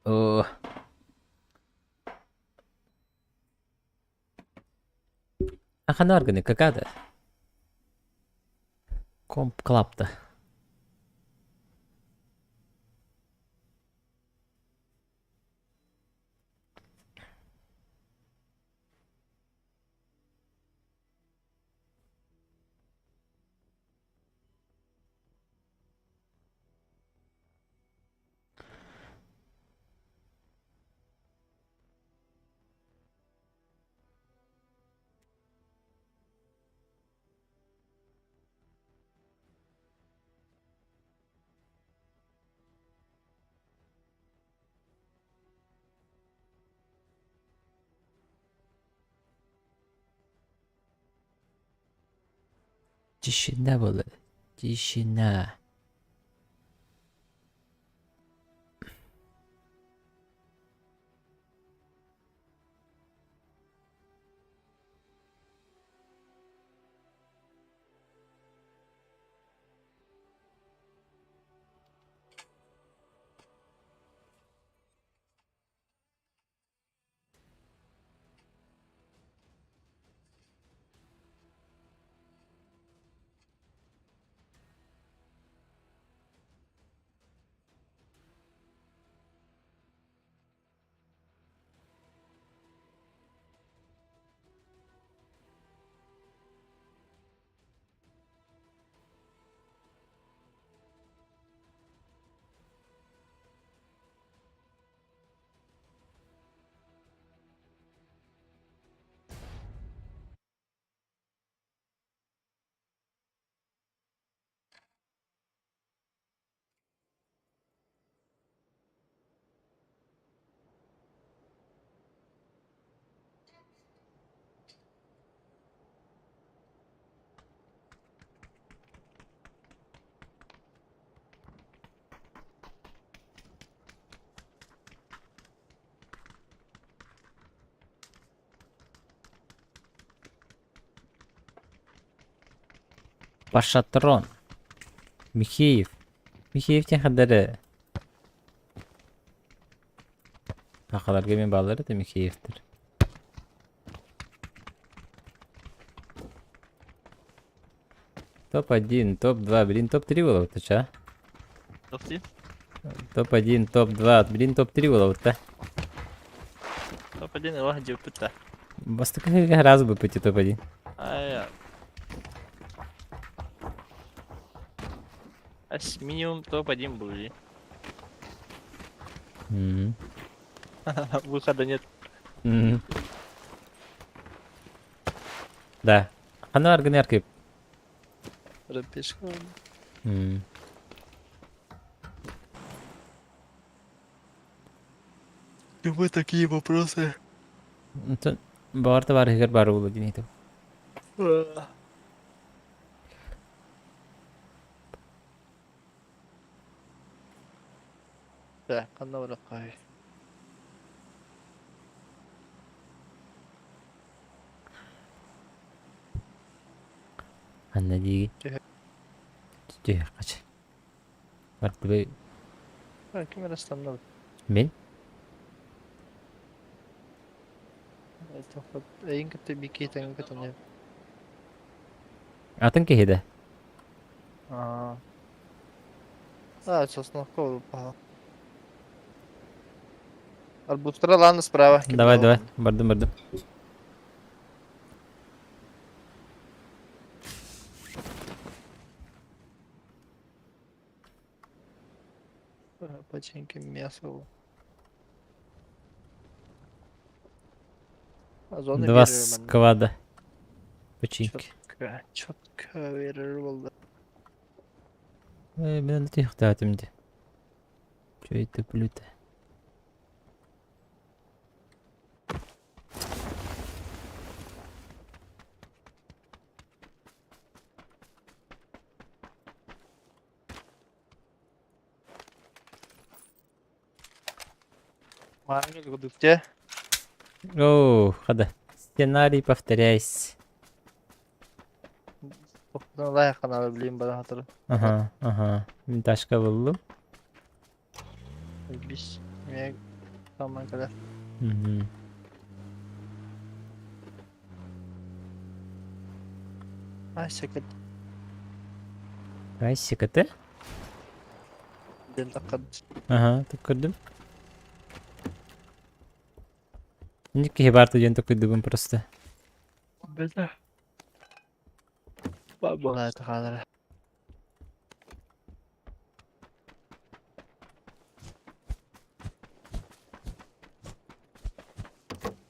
О. Ахана органы какая-то. Комп клапта. Тишина была. Тишина. Пашатрон. Михеев. Михеевтен хадары. Ақаларға мен балары да Михеевтер. Топ-1, топ-2, блин, топ-3 было вот, а? Топ-1? Топ-1, топ-2, блин, топ-3 было вот, а? Топ-1 его где пыта. Басты как раз бы пойти топ-1. А минимум топ-1 были. Мгм. Выхода нет. Мгм. Да. Аны аргын яркеп. Рапешка. Мгм. Вы такие вопросы. Барты бар егер бар болу дейін. Да, қандай ораққа. Анна дейгі. Тихо. Тихо, қач. Барты бай. Кім арастандым? Мен? Эйін кітті беке тәңін кітіне. Атын кехеді? Сосновка упала. Арбустра, ладно, справа. Давай, давай. Бардым, бардым. Починки мясо. Зоны Два берер мен. сквада. Починки. Чотка берер болды. Мен тихо датымды. Чё это плюта? Мангел гудукте. О, хода. Сценарий повторяйся. Тоқтан лайық қана білейін бара хатыр. Ага, ага. Мен ташка болдым. Биш. Мен Tamam kadar. Hı hı. Ay şaka. Ay sıkıntı. Del dakika. Aha, tukudum. Ini kehebar tujuan tukudum просто. Beda. Baba. Это kadar.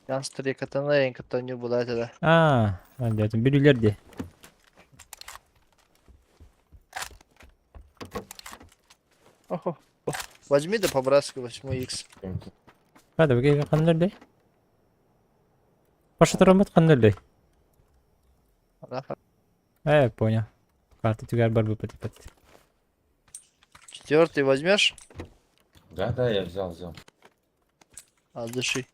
Yansıtır yakıtını en kötü bulaydı da. А, anladım. Birilerdi. Охо. Возьми да по-братски 8х. Hadi bakayım kanırdı. Başa taramat kanırdı. Понял. Карты тюгар барбы потипать. Четвертый возьмешь? Да, я взял. От души.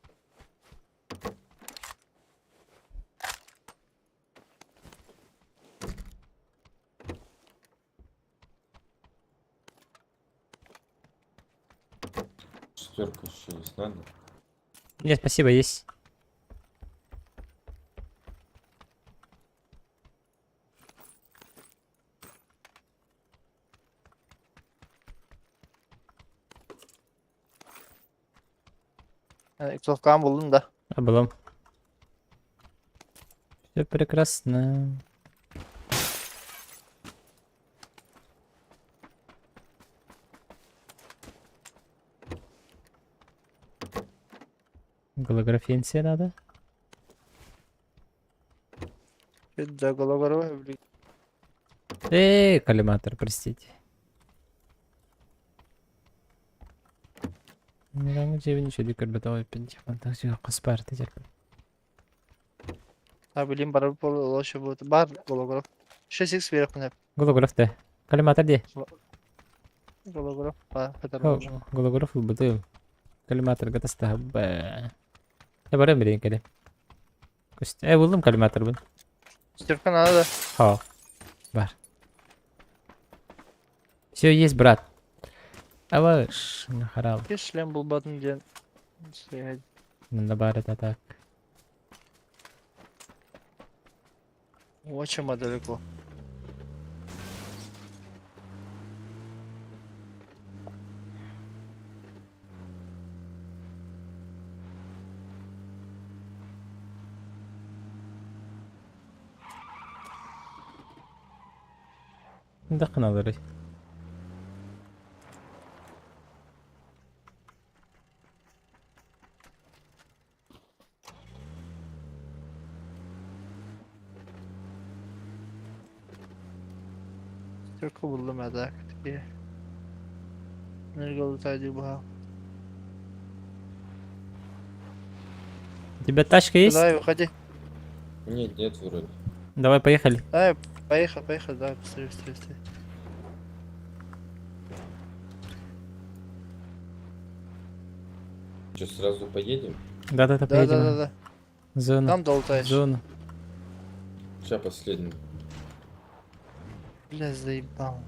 Шестерка еще есть, надо? Нет, спасибо, есть. Yani Sofkan buldum da. Облом. Все прекрасно. Голографенция надо. Bir Gologar'a Коллиматор, простите. Нераңы жебін шөді көрбет ауып пен телефон таксиға қоспар тежер. Ha bileyim bana bir ulaşıyor bu. Var Gologara. 6x verip ne? Голограф да. Коллиматор де. Gologara. Ha kadar О, olacak. Голограф бутыл. Коллиматор гатаста. Я барем берейін кәлем. Buldum коллиматор bunu. Stürkan ana da. О, бар. Все есть, брат. Аваш, нахарал. Шлем bulmadın diyen. Надо бар это так. Очень далеко. Дақын алыр. Türk'ü buldum ya da. Nerede olsaydı bu ha? У тебя тачка есть? Давай, выходи. Нет, вроде. Давай, поехали. Давай, поехали, давай, быстрее. Что, сразу поедем? Да-да-да, поедем. Да. Зону. Там долутаешь. Зону. Сейчас последний. Бля, заебал.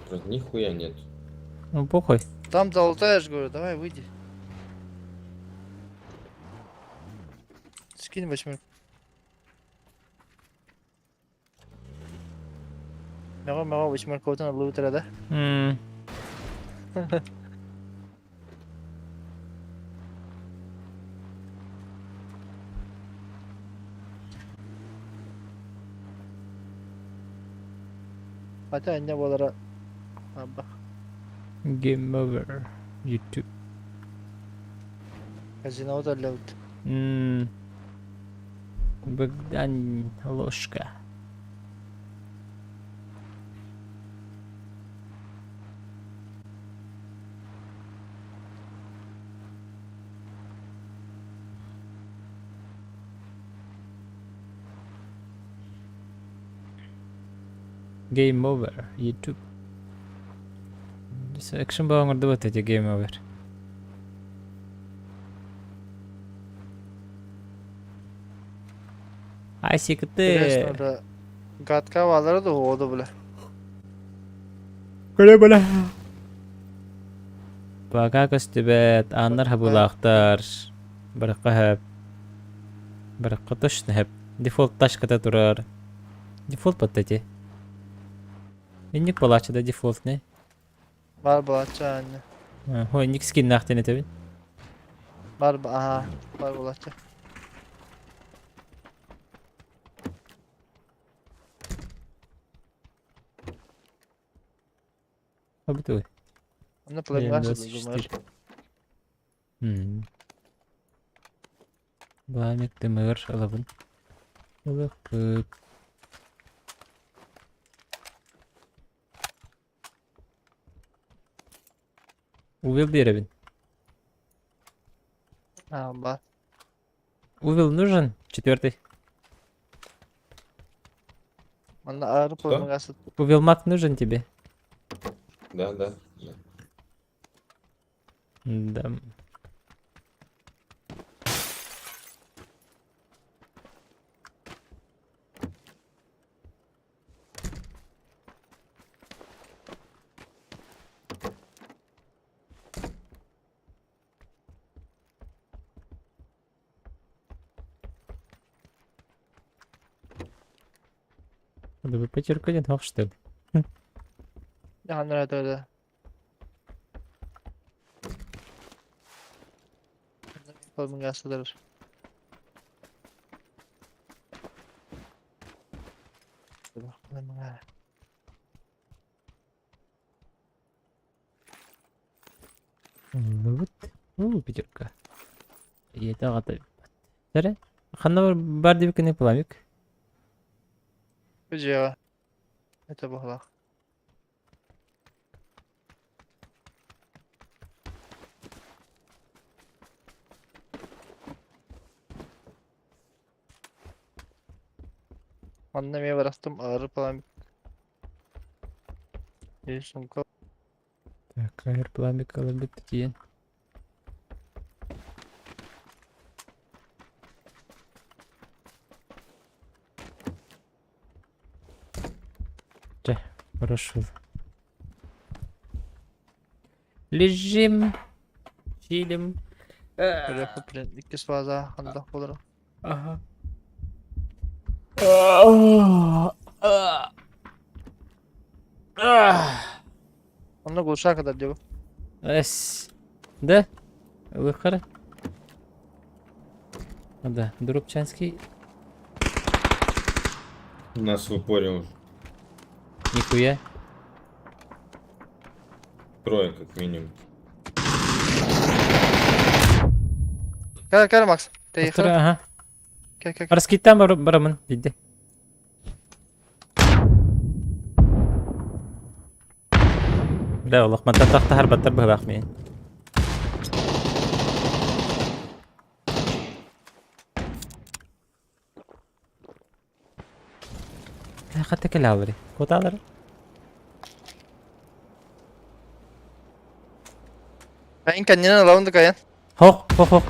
Просто нихуя нет. Ну, похуй. Там долутаешь, говорю, давай, выйди. Скинь 8. Мага 8 кодын лутера да? Хотя не было. Абба. Game over. YouTube. Казино да лут. Богдан ложка. Game over. YouTube. Action bağımırdı bu tece game over. Ay sıkıntı. Orada Gatka varları da oldu bile. Böyle böyle. Baka köstübet, anlar habulaqtar. Barqa hep. Barqa toşna hep. Default taş kata durar. Default patati. Innik balaçada default ne? Var bulaşça anne. Ho innik skin nahtene tabi. Aha. Var bulaşça. Abi tabi. Anne play Benim varsa biraz da şiştir. dumar. Bahanek demir alabın. Bakıp. Увел деревень. Var. Увел нужен? Четвертый. Bana ağrı Что? koymak asıl. Увел маг нужен тебе? Да, да. Да. Да вы потеркали ног, что ли? Yani öyle. Koymak asıldır. Dur bakalım ha. Ну вот. Пятерка. И это готовит. Саре? Ханна бар деп кене пламик. Güzel. Ete bakalım. Annemeye bıraktım ağrı falan. İyi sumka. Так, айр пламик алабит тиен. Хорошо. Лежим. Чилим. Böyle yapıp printlik kız fazla handa olur. Ага. Onunla konuşana kadar diyor. Эс. Да? Выхара. Да, Дурупчанский. У нас в упоре уже. Нихуя. Трое, как минимум. Gel Max. Değil. Второй, ага. Gel. Раскиттан барамын. Бидде. لا والله ما انت تحت هربت تربه باخمين. لا اخدتك العوري كنت اقدر. Kayin kendine alalım Kayin. هوخ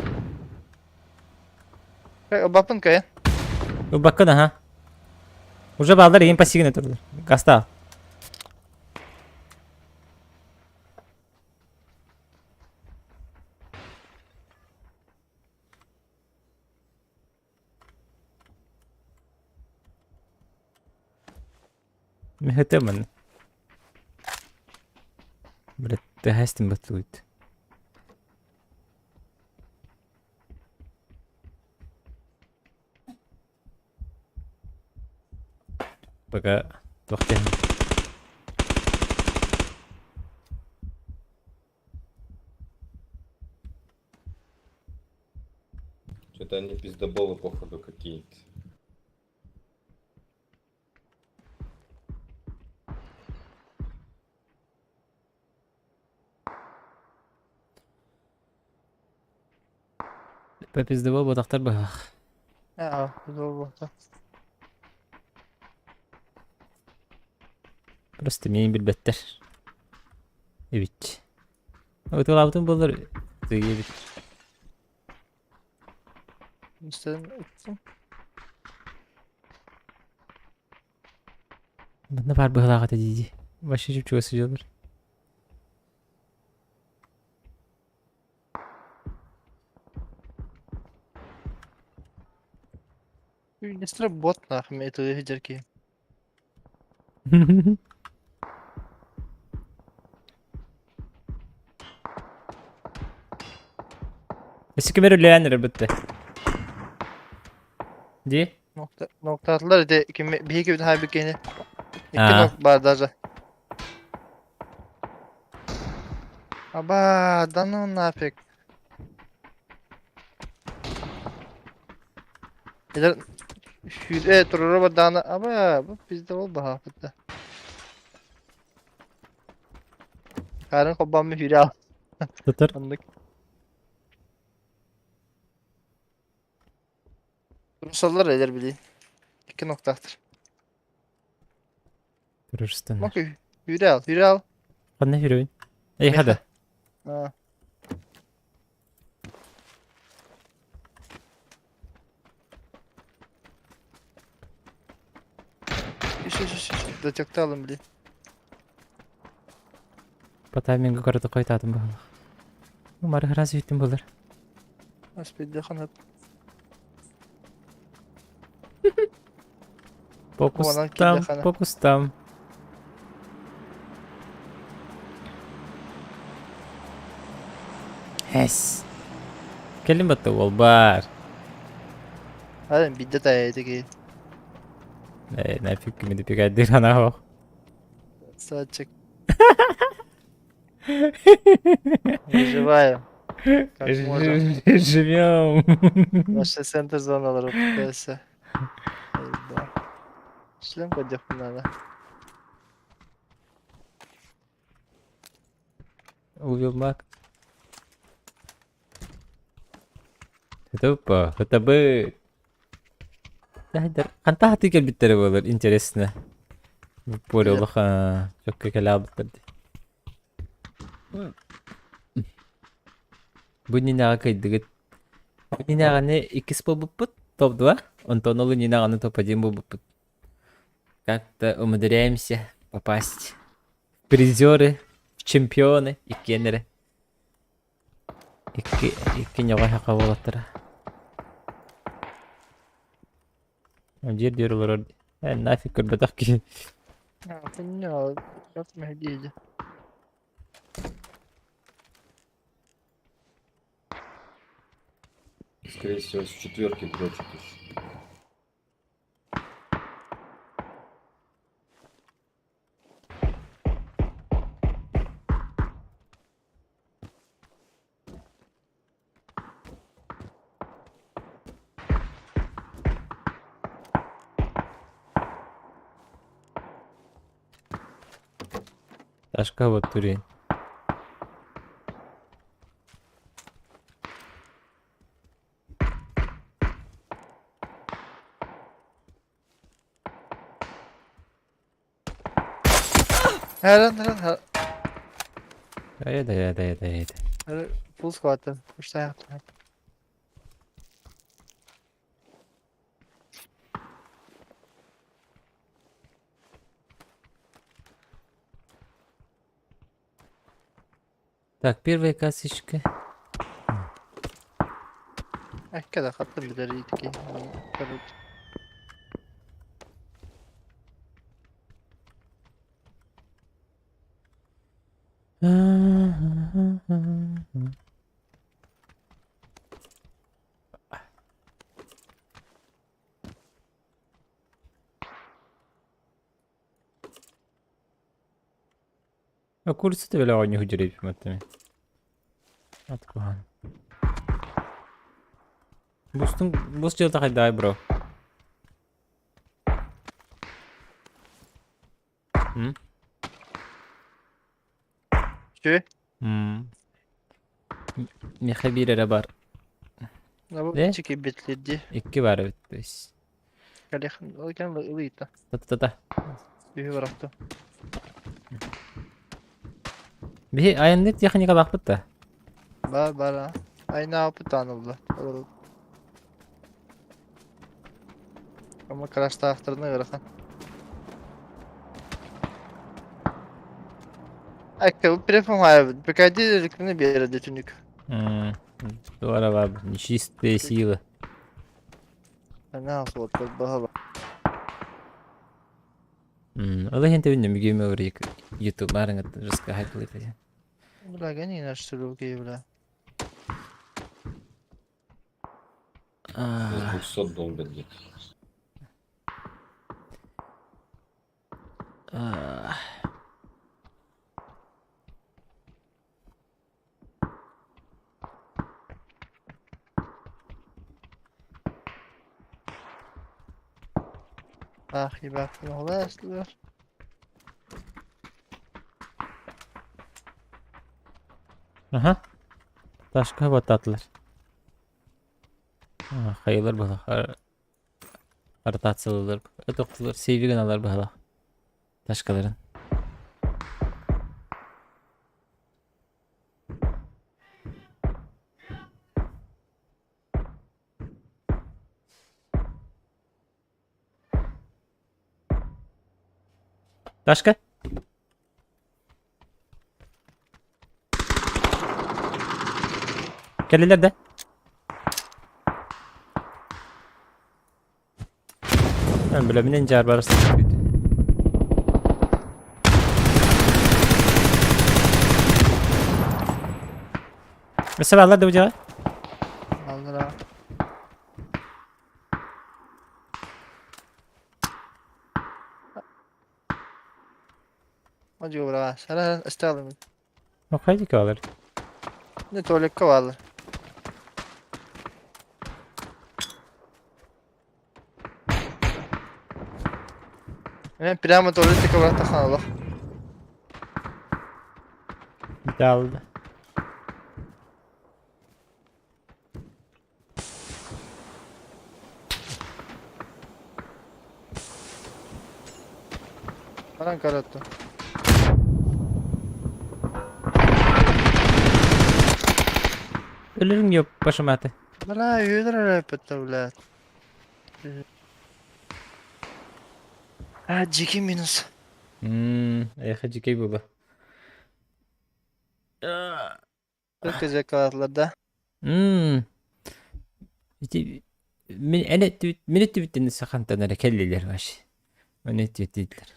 Bakın Kayin. وبكده ها. Уже балдар ең пассивный тұрды. Гаста. مهتمن. Блядь, ты гастим батует. Пока тохтен. Что-то они пиздоболы, походу, какие-то. Попиздывал ботақтар бағақ. Ya, zor bu. Просто мен билбеттер. Эбит. Өтүл болар. Эбит. İstedin etsin. Бында бар быһылаага дейди. Башы жып чугасы жалыр. Не бот нахуй, это хиджерки. Eski bir öleyenler bitti. Di? Nokta attılar de bir iki bir daha bir kene. İki Ha. nok bardaja. Aba danın nafik. Eder hüre turura badana aba bu bizde ol bu hafıda. Karın kobban mı hüre al. Tutur. Anlık. Rusallar eder bili. İki nokta attır. Durursun. Bak hüre al hüre al. Hadi ne heroin? İyi hadi. Ha. İş. Detekte alın bili. Patay mingi karıda koytadım bakalım. Umarım her az yuttum bulur. Aspide kanat. Fokustam, kilde fokustam. Hes. Kelim battı ol bar. Hadi bir de dayaydı ki. Ne fikrim edip geldi ana ho. Sağ çek. Живая. Как можно. Живем. Наши центр зоналары пытаются. Да. Шлем поддержку надо. Uyumak. Tuppa, hıtabı. Hadi, kanta hati gel bittere olur, interesine. Bu böyle olur ha. Çok kökeli aldıkları. Bu nina kaydıgıt. Bu nina ne ikisi bu put топ 2. Антонову нина на топ-1 был бы как-то умудряемся попасть в призеры, в чемпионы и кеннеры. İki nyava hakavatlara. Önce diyorlar orada. Ne fikir bedak ki. Понял. Как медведя. Скорее всего, с четверки дрочит еще. Ташка вот турин. Her an. Haydi. Her full squat'ın. Uçta yaptım. Так, первая касочка. Когда хаттım bir de reytki. Короче. А курсы-то веля у них деревьев матами. Откуда? Бус делta haydi bro. Hı? Şu. Mehe bir ara var. Ne bu? Ne? Çiki betledi. İki var evet. Biz. Kalekhan. O kan ılıydı. Ta. Bir bıraktı. Bir ayın net yakın yakalak bitti. Bara. Ay ne yapı tanıldı. Olur. Ama crash tahtırına göre kan. Bu prefon hayal. Прикайди рекомендую bir yere, тюник. Здорово. Чистые силы. Ana soğutlar baha bak. Ola hente binne mügüme uğrayık YouTube maranga rızkı hype'lıydı. Bula gene inaştırıyor ki bula. С 200 долларов где-то. Ah iyi bak. Ne oldu aslında? Aha. Taşka batatlar. Hayırlar bala. Artatsılılar. Ötoktular. Sevgi analar bala. Taşkaların. Taşka. Gelirler de. Ben böyle bir ninja arbarası. Mesela Allah da ucağı. Aldır ha. Acı bura. Sana istedim. Yok haydi ki alır. Ne tuvalet kovalı. Ben pirama tuvalette kovalı takan Allah. Bir daha aldı. Bana karattı. Ölürüm yok başıma atı. Bana yüzdür repet ulan. Ha ciki minus. Ayakacı key baba. Çok güzel kağıtlarda. İşte minüt bittiğinde sakantanlara kelliler var. Minüt bittiler.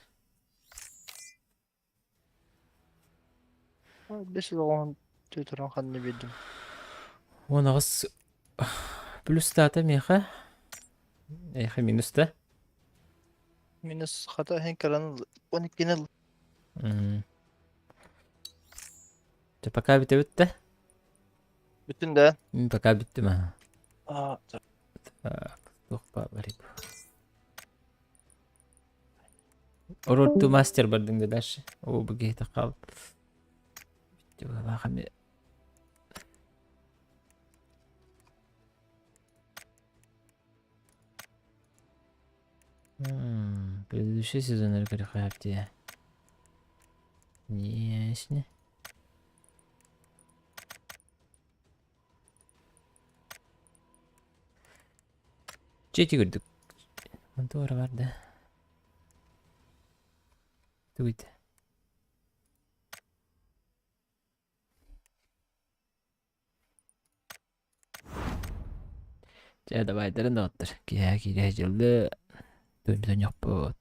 Bir sürü on tütürün kanını bildim. Ona gız plus data meha. Ayakı minus da. Minus hata hen karanı 12 nil. Tepaka bitti. Bütün de. Tepaka bitti mi? Aa, Yok bari. Road to master bardın da daş. O bu geyte kal. Bitti baba kami. Предыдущий сезон рекордия. Ясно. Çeti gördük. Doğru vardı. Tweet. Jadi baydarın da otur. Kaya kira jıldı. Dönüden yok bu.